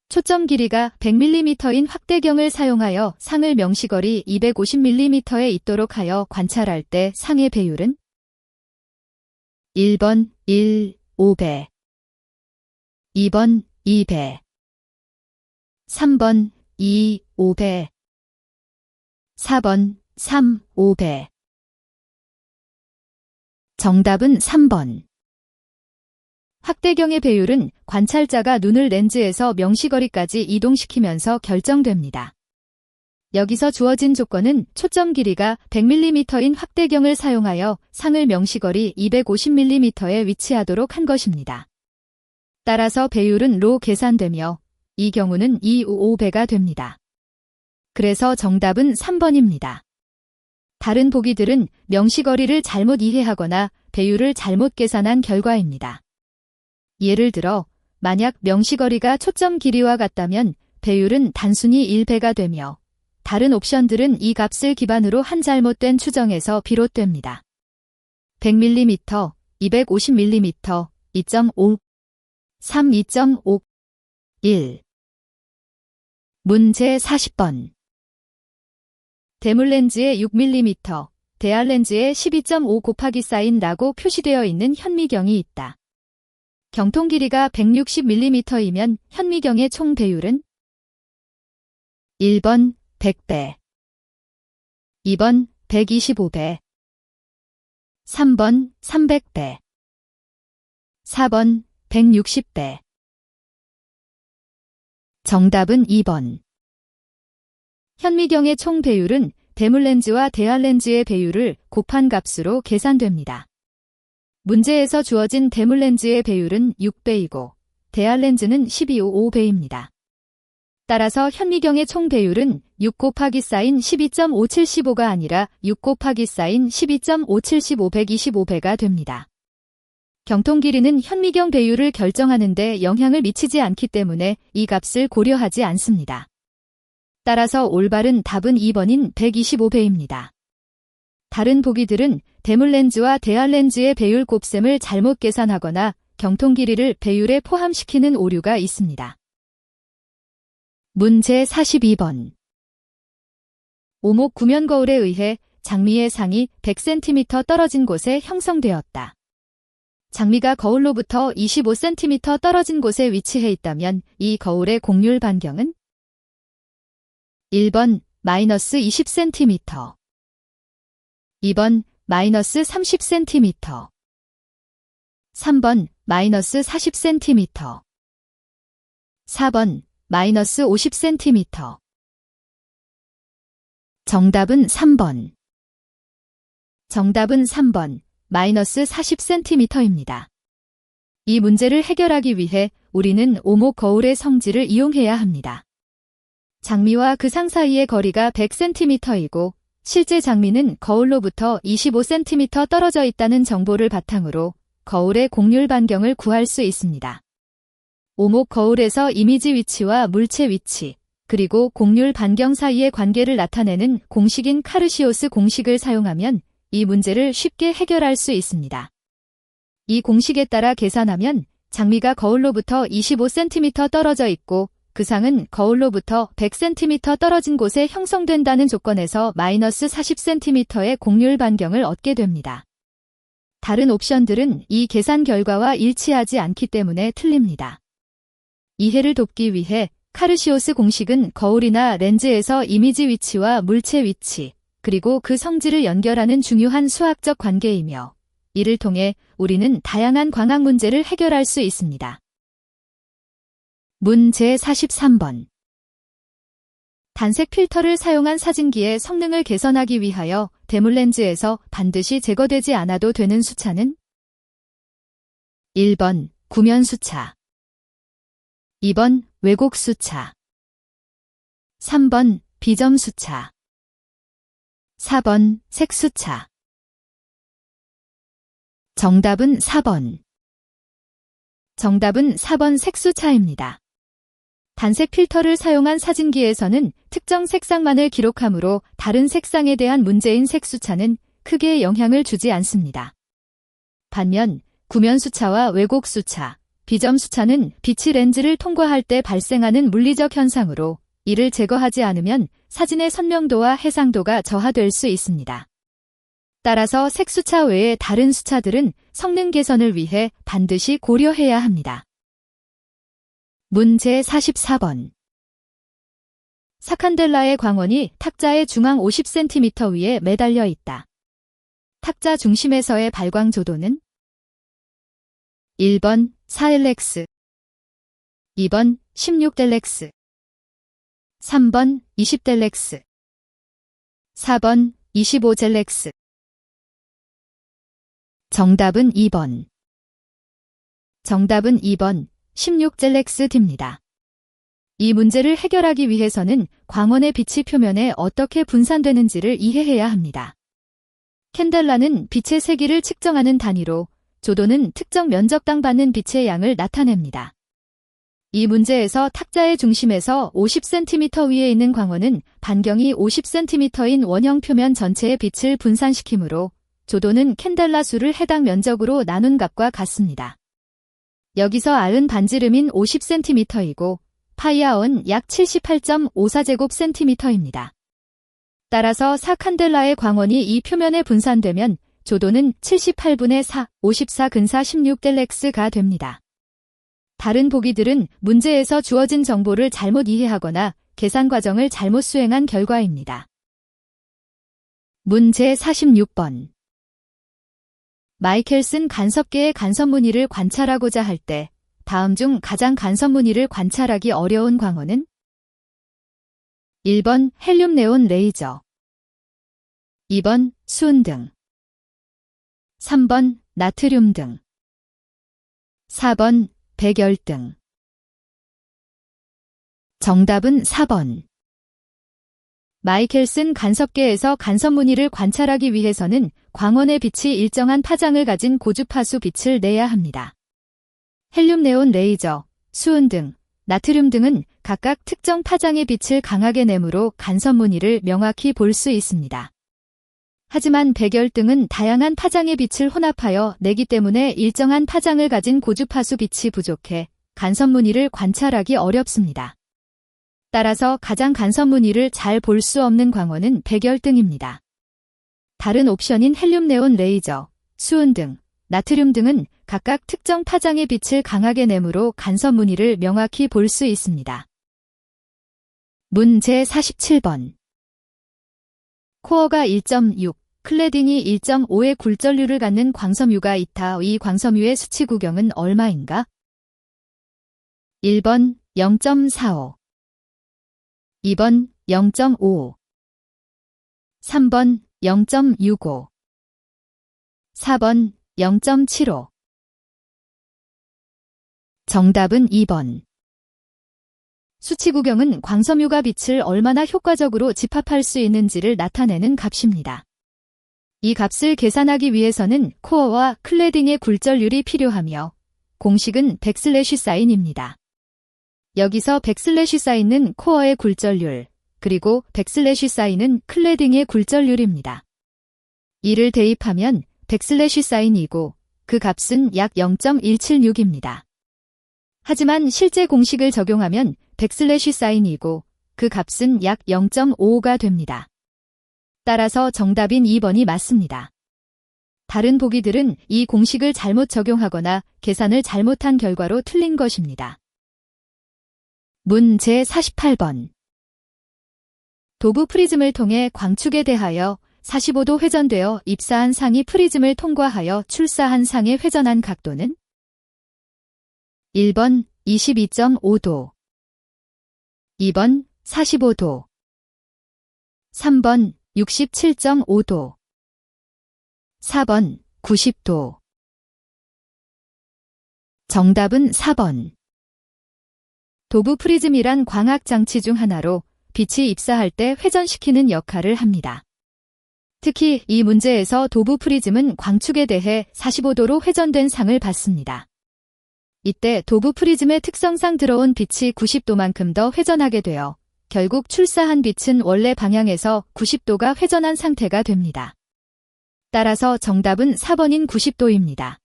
초점 길이가 100mm인 확대경을 사용하여 상을 명시거리 250mm에 있도록 하여 관찰할 때 상의 배율은? 1번 1, 5배, 2번 2배, 3번 2, 5배, 4번 3, 5배. 정답은 3번. 확대경의 배율은 관찰자가 눈을 렌즈에서 명시거리까지 이동시키면서 결정됩니다. 여기서 주어진 조건은 초점 길이가 100mm인 확대경을 사용하여 상을 명시거리 250mm에 위치하도록 한 것입니다. 따라서 배율은 로 계산되며 이 경우는 2, 5배가 됩니다. 그래서 정답은 3번입니다. 다른 보기들은 명시거리를 잘못 이해하거나 배율을 잘못 계산한 결과입니다. 예를 들어 만약 명시거리가 초점 길이와 같다면 배율은 단순히 1배가 되며 다른 옵션들은 이 값을 기반으로 한 잘못된 추정에서 비롯됩니다. 100mm, 250mm, 2.5, 3, 2.5, 1. 문제 40번. 대물렌즈에 6mm, 대알렌즈에 12.5 곱하기 사인라고 표시되어 있는 현미경이 있다. 경통 길이가 160mm이면 현미경의 총 배율은? 1번 100배, 2번 125배, 3번 300배, 4번 160배. 정답은 2번. 현미경의 총 배율은 대물렌즈와 대알렌즈의 배율을 곱한 값으로 계산됩니다. 문제에서 주어진 대물렌즈의 배율은 6배이고 대알렌즈는 12.5배입니다. 따라서 현미경의 총 배율은 6 곱하기 사인 12.575가 아니라 6 곱하기 사인 12.575 125배가 됩니다. 경통 길이는 현미경 배율을 결정하는 데 영향을 미치지 않기 때문에 이 값을 고려하지 않습니다. 따라서 올바른 답은 2번인 125배입니다. 다른 보기들은 대물렌즈와 대알렌즈의 배율 곱셈을 잘못 계산하거나 경통 길이를 배율에 포함시키는 오류가 있습니다. 문제 42번. 오목 구면 거울에 의해 장미의 상이 100cm 떨어진 곳에 형성되었다. 장미가 거울로부터 25cm 떨어진 곳에 위치해 있다면 이 거울의 곡률 반경은? 1번 마이너스 20cm, 2번 마이너스 30cm, 3번 마이너스 40cm, 4번 마이너스 50cm. 정답은 3번. 정답은 3번, 마이너스 40cm입니다. 이 문제를 해결하기 위해 우리는 오목 거울의 성질을 이용해야 합니다. 장미와 그 상 사이의 거리가 100cm이고 실제 장미는 거울로부터 25cm 떨어져 있다는 정보를 바탕으로 거울의 곡률 반경을 구할 수 있습니다. 오목 거울에서 이미지 위치와 물체 위치, 그리고 곡률 반경 사이의 관계를 나타내는 공식인 카르시오스 공식을 사용하면 이 문제를 쉽게 해결할 수 있습니다. 이 공식에 따라 계산하면 장미가 거울로부터 25cm 떨어져 있고 그 상은 거울로부터 100cm 떨어진 곳에 형성된다는 조건에서 마이너스 40cm의 곡률 반경을 얻게 됩니다. 다른 옵션들은 이 계산 결과와 일치하지 않기 때문에 틀립니다. 이해를 돕기 위해 카르시오스 공식은 거울이나 렌즈에서 이미지 위치와 물체 위치, 그리고 그 성질을 연결하는 중요한 수학적 관계이며 이를 통해 우리는 다양한 광학 문제를 해결할 수 있습니다. 문제 43번. 단색 필터를 사용한 사진기의 성능을 개선하기 위하여 대물렌즈에서 반드시 제거되지 않아도 되는 수차는? 1번 구면 수차, 2번 왜곡 수차, 3번 비점 수차, 4번 색 수차. 정답은 4번. 정답은 4번 색 수차입니다. 단색 필터를 사용한 사진기에서는 특정 색상만을 기록하므로 다른 색상에 대한 문제인 색 수차는 크게 영향을 주지 않습니다. 반면 구면 수차와 왜곡 수차, 비점 수차는 빛이 렌즈를 통과할 때 발생하는 물리적 현상으로 이를 제거하지 않으면 사진의 선명도와 해상도가 저하될 수 있습니다. 따라서 색 수차 외의 다른 수차들은 성능 개선을 위해 반드시 고려해야 합니다. 문제 44번. 사칸델라의 광원이 탁자의 중앙 50cm 위에 매달려 있다. 탁자 중심에서의 발광 조도는? 1번 4Lx, 2번 16Δx, 3번 20Δx, 4번 25Δx. 정답은 2번. 정답은 2번 16Δx입니다. 이 문제를 해결하기 위해서는 광원의 빛이 표면에 어떻게 분산되는지를 이해해야 합니다. 캔델라는 빛의 세기를 측정하는 단위로 조도는 특정 면적당 받는 빛의 양을 나타냅니다. 이 문제에서 탁자의 중심에서 50cm 위에 있는 광원은 반경이 50cm인 원형 표면 전체의 빛을 분산시키므로 조도는 캔델라 수를 해당 면적으로 나눈 값과 같습니다. 여기서 R은 반지름인 50cm이고 파이아은 약 78.54제곱cm입니다. 따라서 4칸델라의 광원이 이 표면에 분산되면 조도는 78분의 4, 54 근사 16Δx가 됩니다. 다른 보기들은 문제에서 주어진 정보를 잘못 이해하거나 계산 과정을 잘못 수행한 결과입니다. 문제 46번. 마이켈슨 간섭계의 간섭 무늬를 관찰하고자 할 때 다음 중 가장 간섭 무늬를 관찰하기 어려운 광원은 1번 헬륨 네온 레이저, 2번 수은 등, 3번 나트륨 등, 4번 백열 등. 정답은 4번. 마이켈슨 간섭계에서 간섭 무늬를 관찰하기 위해서는 광원의 빛이 일정한 파장을 가진 고주파수 빛을 내야 합니다. 헬륨 네온 레이저, 수은 등, 나트륨 등은 각각 특정 파장의 빛을 강하게 내므로 간섭 무늬를 명확히 볼 수 있습니다. 하지만 백열 등은 다양한 파장의 빛을 혼합하여 내기 때문에 일정한 파장을 가진 고주파수 빛이 부족해 간섭 무늬를 관찰하기 어렵습니다. 따라서 가장 간섭 무늬를 잘 볼 수 없는 광원은 백열 등입니다. 다른 옵션인 헬륨 네온 레이저, 수은 등, 나트륨 등은 각각 특정 파장의 빛을 강하게 내므로 간섭 무늬를 명확히 볼 수 있습니다. 문제 47번. 코어가 1.6, 클레딩이 1.5의 굴절률을 갖는 광섬유가 있다. 이 광섬유의 수치 구경은 얼마인가? 1번 0.45, 2번 0.55, 3번 0.65, 4번 0.75. 정답은 2번. 수치 구경은 광섬유가 빛을 얼마나 효과적으로 집합할 수 있는지를 나타내는 값입니다. 이 값을 계산하기 위해서는 코어와 클레딩의 굴절률이 필요하며 공식은 백슬래시사인입니다. 여기서 백슬래시사인은 코어의 굴절률, 그리고 백슬래시사인은 클레딩의 굴절률입니다. 이를 대입하면 백슬래시사인이고 그 값은 약 0.176입니다. 하지만 실제 공식을 적용하면 백슬래시사인이고 그 값은 약 0.55가 됩니다. 따라서 정답인 2번이 맞습니다. 다른 보기들은 이 공식을 잘못 적용하거나 계산을 잘못한 결과로 틀린 것입니다. 문제 48번. 도부 프리즘을 통해 광축에 대하여 45도 회전되어 입사한 상이 프리즘을 통과하여 출사한 상에 회전한 각도는? 1번 22.5도, 2번 45도, 3번 67.5도, 4번 90도. 정답은 4번. 도부 프리즘이란 광학 장치 중 하나로 빛이 입사할 때 회전시키는 역할을 합니다. 특히 이 문제에서 도부 프리즘은 광축에 대해 45도로 회전된 상을 받습니다. 이때 도부 프리즘의 특성상 들어온 빛이 90도만큼 더 회전하게 되어 결국 출사한 빛은 원래 방향에서 90도가 회전한 상태가 됩니다. 따라서 정답은 4번인 90도입니다.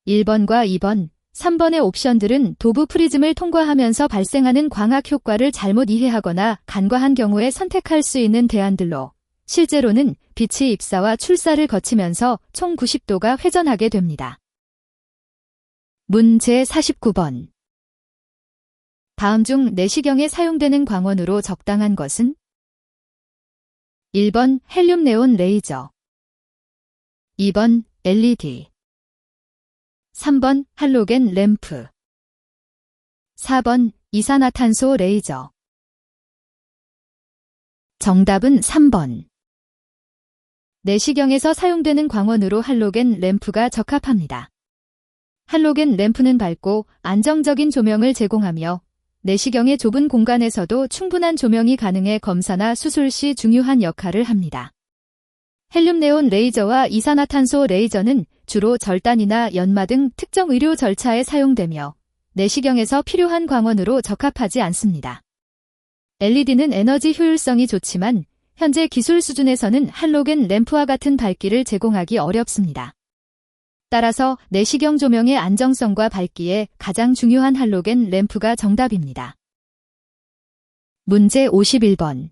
1번과 2번, 3번의 옵션들은 도부 프리즘을 통과하면서 발생하는 광학 효과를 잘못 이해하거나 간과한 경우에 선택할 수 있는 대안들로 실제로는 빛이 입사와 출사를 거치면서 총 90도가 회전하게 됩니다. 문제 49번. 다음 중 내시경에 사용되는 광원으로 적당한 것은? 1번 헬륨 네온 레이저, 2번 LED, 3번 할로겐 램프, 4번 이산화탄소 레이저. 정답은 3번. 내시경에서 사용되는 광원으로 할로겐 램프가 적합합니다. 할로겐 램프는 밝고 안정적인 조명을 제공하며 내시경의 좁은 공간에서도 충분한 조명이 가능해 검사나 수술 시 중요한 역할을 합니다. 헬륨 네온 레이저와 이산화탄소 레이저는 주로 절단이나 연마 등 특정 의료 절차에 사용되며 내시경에서 필요한 광원으로 적합하지 않습니다. LED는 에너지 효율성이 좋지만 현재 기술 수준에서는 할로겐 램프와 같은 밝기를 제공하기 어렵습니다. 따라서 내시경 조명의 안정성과 밝기에 가장 중요한 할로겐 램프가 정답입니다. 문제 51번.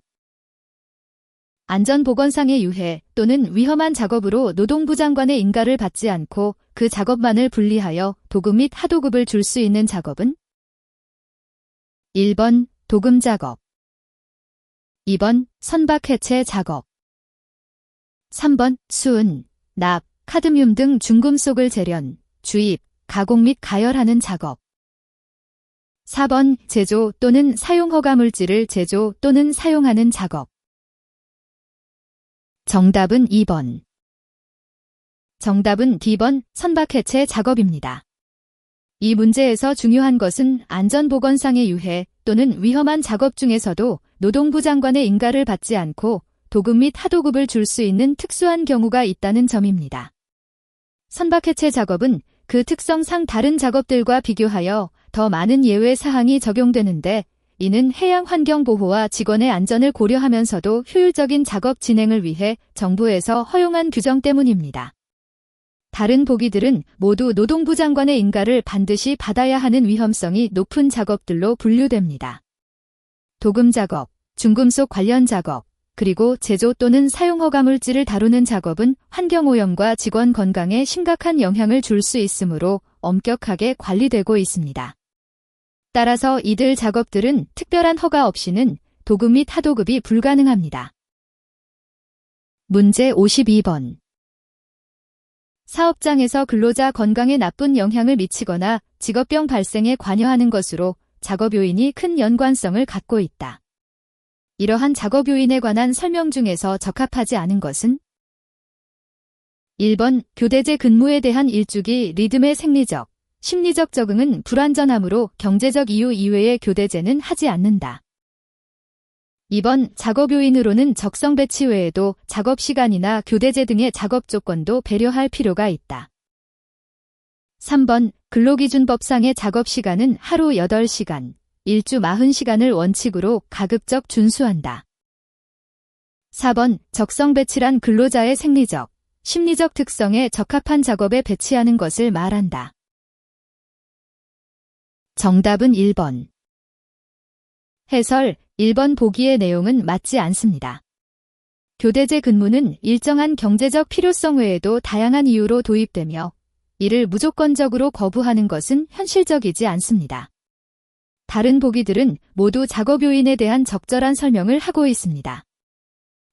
안전보건상의 유해 또는 위험한 작업으로 노동부 장관의 인가를 받지 않고 그 작업만을 분리하여 도금 및 하도급을 줄 수 있는 작업은? 1번 도금 작업, 2번 선박 해체 작업, 3번 수은, 납, 카드뮴 등 중금속을 재련, 주입, 가공 및 가열하는 작업. 4번 제조 또는 사용 허가 물질을 제조 또는 사용하는 작업. 정답은 2번. 정답은 D번 선박 해체 작업입니다. 이 문제에서 중요한 것은 안전보건상의 유해 또는 위험한 작업 중에서도 노동부 장관의 인가를 받지 않고 도급 및 하도급을 줄 수 있는 특수한 경우가 있다는 점입니다. 선박 해체 작업은 그 특성상 다른 작업들과 비교하여 더 많은 예외 사항이 적용되는데 이는 해양 환경 보호와 직원의 안전을 고려하면서도 효율적인 작업 진행을 위해 정부에서 허용한 규정 때문입니다. 다른 보기들은 모두 노동부 장관의 인가를 반드시 받아야 하는 위험성이 높은 작업들로 분류됩니다. 도금 작업, 중금속 관련 작업, 그리고 제조 또는 사용 허가 물질을 다루는 작업은 환경오염과 직원 건강에 심각한 영향을 줄 수 있으므로 엄격하게 관리되고 있습니다. 따라서 이들 작업들은 특별한 허가 없이는 도급 및 하도급이 불가능합니다. 문제 52번. 사업장에서 근로자 건강에 나쁜 영향을 미치거나 직업병 발생에 관여하는 것으로 작업 요인이 큰 연관성을 갖고 있다. 이러한 작업 요인에 관한 설명 중에서 적합하지 않은 것은? 1번 교대제 근무에 대한 일주기 리듬의 생리적, 심리적 적응은 불완전하므로 경제적 이유 이외의 교대제는 하지 않는다. 2번 작업 요인으로는 적성 배치 외에도 작업 시간이나 교대제 등의 작업 조건도 배려할 필요가 있다. 3번 근로기준법상의 작업 시간은 하루 8시간, 일주 40시간을 원칙으로 가급적 준수한다. 4번 적성 배치란 근로자의 생리적, 심리적 특성에 적합한 작업에 배치하는 것을 말한다. 정답은 1번. 해설 1번 보기의 내용은 맞지 않습니다. 교대제 근무는 일정한 경제적 필요성 외에도 다양한 이유로 도입되며 이를 무조건적으로 거부하는 것은 현실적이지 않습니다. 다른 보기들은 모두 작업 요인에 대한 적절한 설명을 하고 있습니다.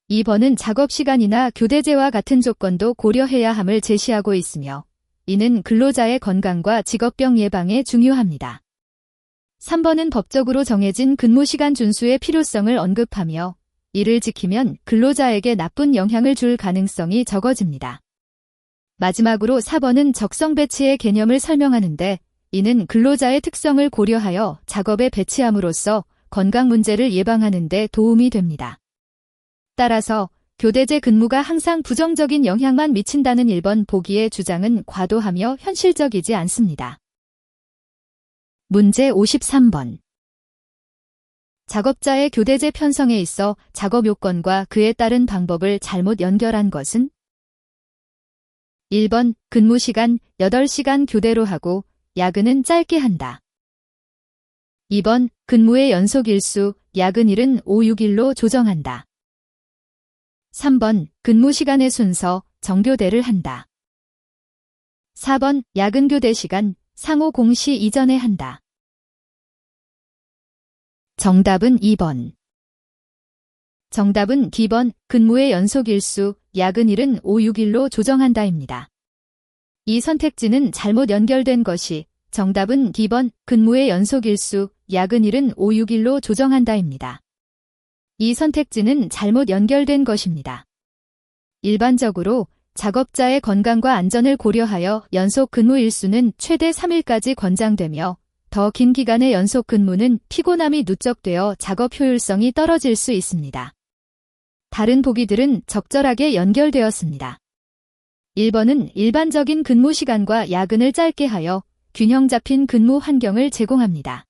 2번은 작업 시간이나 교대제와 같은 조건도 고려해야 함을 제시하고 있으며 이는 근로자의 건강과 직업병 예방에 중요합니다. 3번은 법적으로 정해진 근무시간 준수의 필요성을 언급하며 이를 지키면 근로자에게 나쁜 영향을 줄 가능성이 적어집니다. 마지막으로 4번은 적성 배치의 개념을 설명하는데 이는 근로자의 특성을 고려하여 작업에 배치함으로써 건강 문제를 예방하는 데 도움이 됩니다. 따라서 교대제 근무가 항상 부정적인 영향만 미친다는 1번 보기의 주장은 과도하며 현실적이지 않습니다. 문제 53번. 작업자의 교대제 편성에 있어 작업 요건과 그에 따른 방법을 잘못 연결한 것은? 1번 근무시간 8시간 교대로 하고 야근은 짧게 한다. 2번 근무의 연속일수, 야근일은 5-6일로 조정한다. 3번 근무시간의 순서, 정교대를 한다. 4번 야근교대 시간, 상호 공시 이전에 한다. 정답은 2번. 정답은 D번 근무의 연속일수, 야근일은 5-6일로 조정한다입니다. 이 선택지는 잘못 연결된 것이 정답은 D번 근무의 연속일수, 야근일은 5-6일로 조정한다입니다. 이 선택지는 잘못 연결된 것입니다. 일반적으로 작업자의 건강과 안전을 고려하여 연속 근무 일수는 최대 3일까지 권장되며 더 긴 기간의 연속 근무는 피곤함이 누적되어 작업 효율성이 떨어질 수 있습니다. 다른 보기들은 적절하게 연결되었습니다. 1번은 일반적인 근무 시간과 야근을 짧게 하여 균형 잡힌 근무 환경을 제공합니다.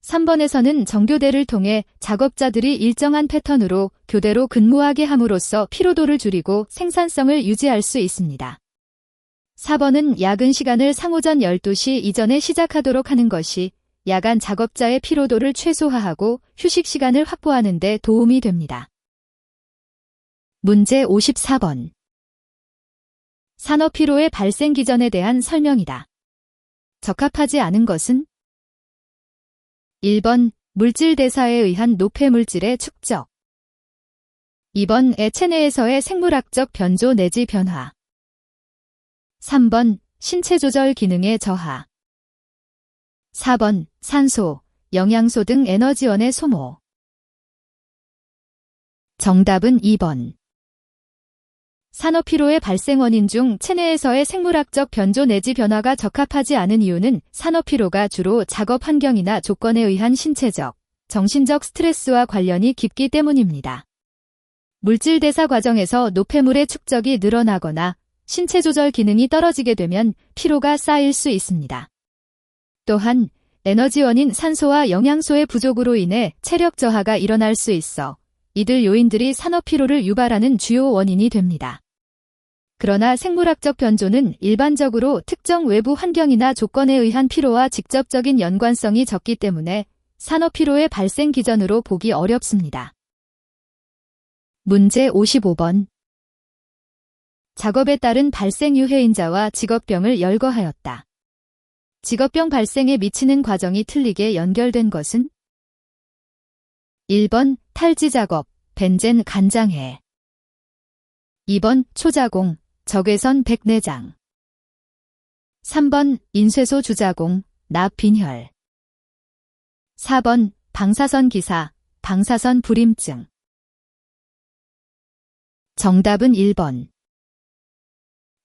3번에서는 정교대를 통해 작업자들이 일정한 패턴으로 교대로 근무하게 함으로써 피로도를 줄이고 생산성을 유지할 수 있습니다. 4번은 야근 시간을 상오전 12시 이전에 시작하도록 하는 것이 야간 작업자의 피로도를 최소화하고 휴식 시간을 확보하는 데 도움이 됩니다. 문제 54번. 산업피로의 발생 기전에 대한 설명이다. 적합하지 않은 것은? 1번 물질 대사에 의한 노폐 물질의 축적. 2번 액체 내에서의 생물학적 변조 내지 변화. 3번 신체 조절 기능의 저하. 4번 산소, 영양소 등 에너지원의 소모. 정답은 2번. 산업피로의 발생 원인 중 체내에서의 생물학적 변조 내지 변화가 적합하지 않은 이유는 산업피로가 주로 작업 환경이나 조건에 의한 신체적, 정신적 스트레스와 관련이 깊기 때문입니다. 물질 대사 과정에서 노폐물의 축적이 늘어나거나 신체 조절 기능이 떨어지게 되면 피로가 쌓일 수 있습니다. 또한 에너지원인 산소와 영양소의 부족으로 인해 체력 저하가 일어날 수 있어 이들 요인들이 산업피로를 유발하는 주요 원인이 됩니다. 그러나 생물학적 변조는 일반적으로 특정 외부 환경이나 조건에 의한 피로와 직접적인 연관성이 적기 때문에 산업피로의 발생 기전으로 보기 어렵습니다. 문제 55번. 작업에 따른 발생 유해인자와 직업병을 열거하였다. 직업병 발생에 미치는 과정이 틀리게 연결된 것은? 1번 탈지 작업, 벤젠 간장해. 2번 초자공, 적외선 백내장. 3번 인쇄소 주자공, 납 빈혈. 4번 방사선 기사, 방사선 불임증. 정답은 1번.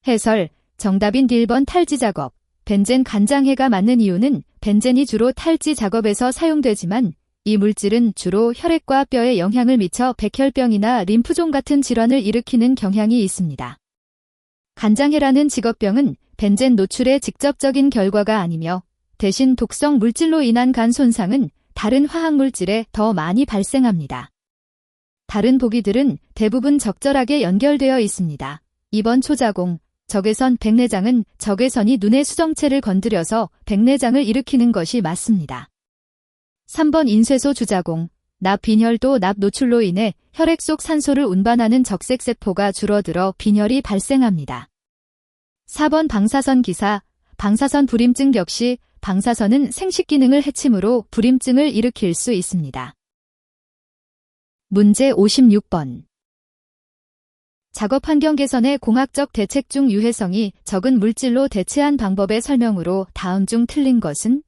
해설, 정답인 1번 탈지 작업, 벤젠 간장해가 맞는 이유는 벤젠이 주로 탈지 작업에서 사용되지만 이 물질은 주로 혈액과 뼈에 영향을 미쳐 백혈병이나 림프종 같은 질환을 일으키는 경향이 있습니다. 간장해라는 직업병은 벤젠 노출의 직접적인 결과가 아니며 대신 독성 물질로 인한 간 손상은 다른 화학물질에 더 많이 발생합니다. 다른 보기들은 대부분 적절하게 연결되어 있습니다. 2번 초자공, 적외선 백내장은 적외선이 눈의 수정체를 건드려서 백내장을 일으키는 것이 맞습니다. 3번 인쇄소 주자공, 납 빈혈도 납 노출로 인해 혈액 속 산소를 운반하는 적색세포가 줄어들어 빈혈이 발생합니다. 4번 방사선 기사, 방사선 불임증 역시 방사선은 생식 기능을 해치므로 불임증을 일으킬 수 있습니다. 문제 56번. 작업 환경 개선의 공학적 대책 중 유해성이 적은 물질로 대체한 방법의 설명으로 다음 중 틀린 것은?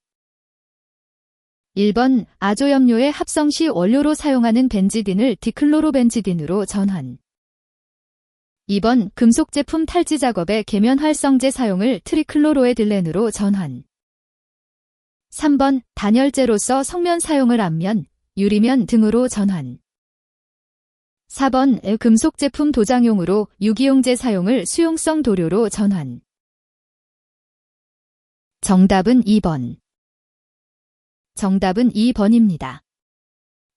1번 아조염료의 합성 시 원료로 사용하는 벤지딘을 디클로로벤지딘으로 전환. 2번 금속 제품 탈지 작업의 계면 활성제 사용을 트리클로로에딜렌으로 전환. 3번 단열재로서 성면 사용을 앞면, 유리면 등으로 전환. 4번 금속 제품 도장용으로 유기용제 사용을 수용성 도료로 전환. 정답은 2번. 정답은 2번입니다.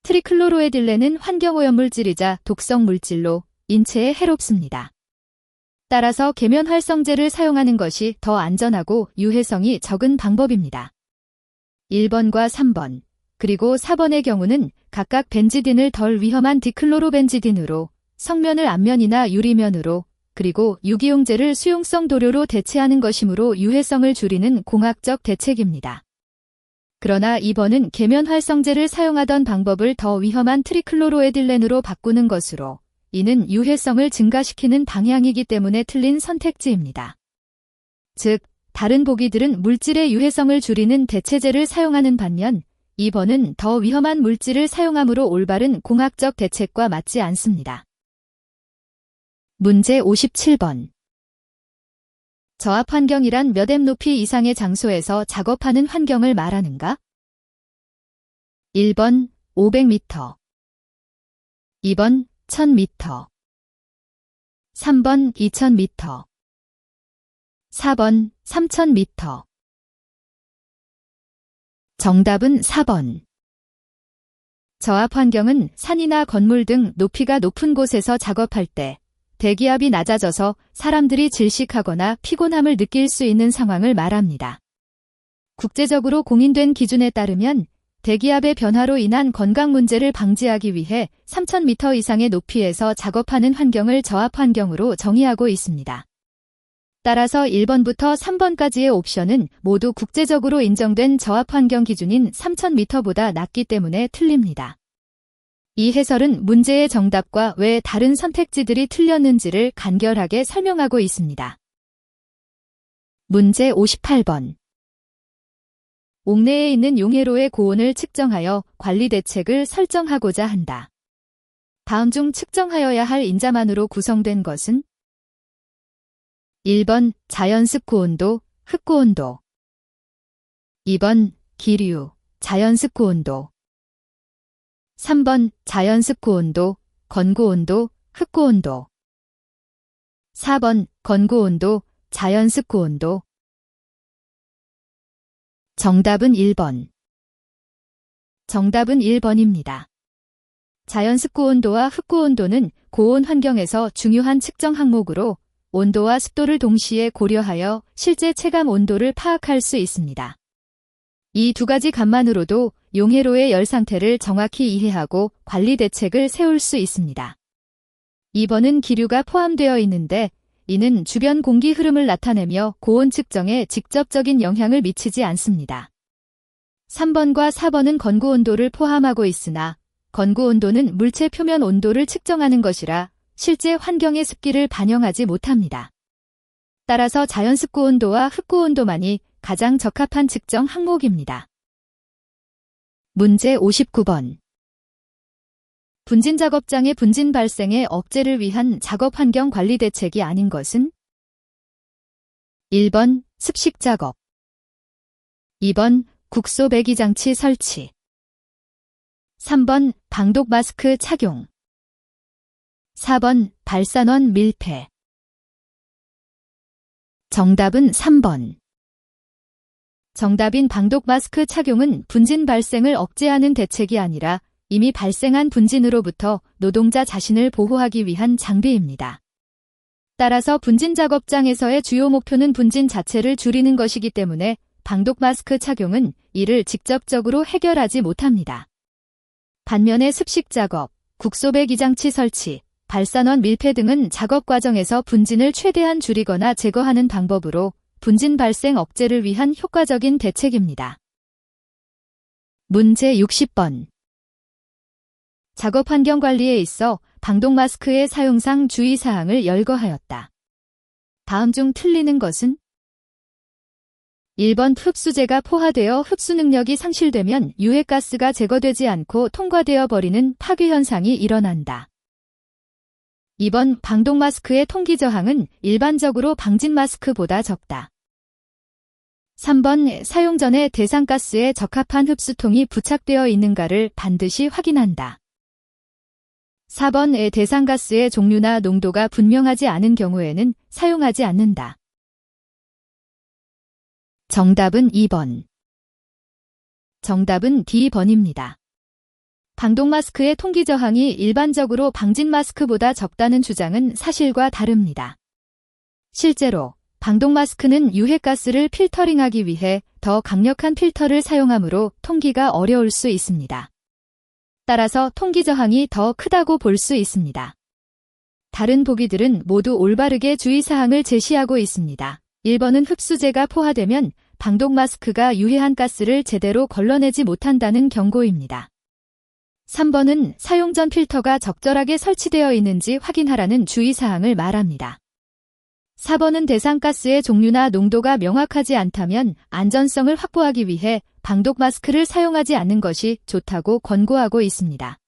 트리클로로에딜렌은 환경오염물질이자 독성 물질로 인체에 해롭습니다. 따라서 계면 활성제를 사용하는 것이 더 안전하고 유해성이 적은 방법입니다. 1번과 3번, 그리고 4번의 경우는 각각 벤지딘을 덜 위험한 디클로로벤지딘으로, 성면을 앞면이나 유리면으로, 그리고 유기용제를 수용성 도료로 대체하는 것이므로 유해성을 줄이는 공학적 대책입니다. 그러나 2번은 계면 활성제를 사용하던 방법을 더 위험한 트리클로로에딜렌으로 바꾸는 것으로, 이는 유해성을 증가시키는 방향이기 때문에 틀린 선택지입니다. 즉, 다른 보기들은 물질의 유해성을 줄이는 대체제를 사용하는 반면 2번은 더 위험한 물질을 사용함으로 올바른 공학적 대책과 맞지 않습니다. 문제 57번. 저압 환경이란 몇 M 높이 이상의 장소에서 작업하는 환경을 말하는가? 1번 500m, 2번 1000m, 3번 2000m, 4번 3000m. 정답은 4번. 저압 환경은 산이나 건물 등 높이가 높은 곳에서 작업할 때 대기압이 낮아져서 사람들이 질식하거나 피곤함을 느낄 수 있는 상황을 말합니다. 국제적으로 공인된 기준에 따르면 대기압의 변화로 인한 건강 문제를 방지하기 위해 3000m 이상의 높이에서 작업하는 환경을 저압 환경으로 정의하고 있습니다. 따라서 1번부터 3번까지의 옵션은 모두 국제적으로 인정된 저압 환경 기준인 3000m보다 낮기 때문에 틀립니다. 이 해설은 문제의 정답과 왜 다른 선택지들이 틀렸는지를 간결하게 설명하고 있습니다. 문제 58번. 옥내에 있는 용해로의 고온을 측정하여 관리 대책을 설정하고자 한다. 다음 중 측정하여야 할 인자만으로 구성된 것은? 1번 자연습 고온도, 흙고온도. 2번 기류, 자연습 고온도. 3번 자연습 고온도, 건고온도, 흙고온도. 4번 건고온도, 자연습 고온도. 정답은 1번. 정답은 1번입니다. 자연습 고온도와 흙고온도는 고온 환경에서 중요한 측정 항목으로 온도와 습도를 동시에 고려하여 실제 체감 온도를 파악할 수 있습니다. 이 두 가지 값만으로도 용해로의 열 상태를 정확히 이해하고 관리 대책을 세울 수 있습니다. 2번은 기류가 포함되어 있는데 이는 주변 공기 흐름을 나타내며 고온 측정에 직접적인 영향을 미치지 않습니다. 3번과 4번은 건고온도를 포함하고 있으나 건고온도는 물체 표면 온도를 측정하는 것이라 실제 환경의 습기를 반영하지 못합니다. 따라서 자연습 고온도와 흙고온도만이 가장 적합한 측정 항목입니다. 문제 59번. 분진 작업장의 분진 발생의 억제를 위한 작업 환경 관리 대책이 아닌 것은? 1번 습식 작업. 2번 국소 배기 장치 설치. 3번 방독 마스크 착용. 4번 발산원 밀폐. 정답은 3번. 정답인 방독 마스크 착용은 분진 발생을 억제하는 대책이 아니라 이미 발생한 분진으로부터 노동자 자신을 보호하기 위한 장비입니다. 따라서 분진 작업장에서의 주요 목표는 분진 자체를 줄이는 것이기 때문에 방독 마스크 착용은 이를 직접적으로 해결하지 못합니다. 반면에 습식 작업, 국소 배기 장치 설치, 발산원 밀폐 등은 작업 과정에서 분진을 최대한 줄이거나 제거하는 방법으로 분진 발생 억제를 위한 효과적인 대책입니다. 문제 60번. 작업 환경 관리에 있어 방독 마스크의 사용상 주의사항을 열거하였다. 다음 중 틀리는 것은? 1번 흡수제가 포화되어 흡수 능력이 상실되면 유해가스가 제거되지 않고 통과되어 버리는 파괴 현상이 일어난다. 2번 방독 마스크의 통기 저항은 일반적으로 방진 마스크보다 적다. 3번 사용 전에 대상가스에 적합한 흡수통이 부착되어 있는가를 반드시 확인한다. 4번 대상가스의 종류나 농도가 분명하지 않은 경우에는 사용하지 않는다. 정답은 2번. 정답은 D번입니다. 방독 마스크의 통기 저항이 일반적으로 방진 마스크보다 적다는 주장은 사실과 다릅니다. 실제로 방독 마스크는 유해가스를 필터링하기 위해 더 강력한 필터를 사용하므로 통기가 어려울 수 있습니다. 따라서 통기 저항이 더 크다고 볼 수 있습니다. 다른 보기들은 모두 올바르게 주의사항을 제시하고 있습니다. 1번은 흡수제가 포화되면 방독 마스크가 유해한 가스를 제대로 걸러내지 못한다는 경고입니다. 3번은 사용 전 필터가 적절하게 설치되어 있는지 확인하라는 주의사항을 말합니다. 4번은 대상가스의 종류나 농도가 명확하지 않다면 안전성을 확보하기 위해 방독 마스크를 사용하지 않는 것이 좋다고 권고하고 있습니다.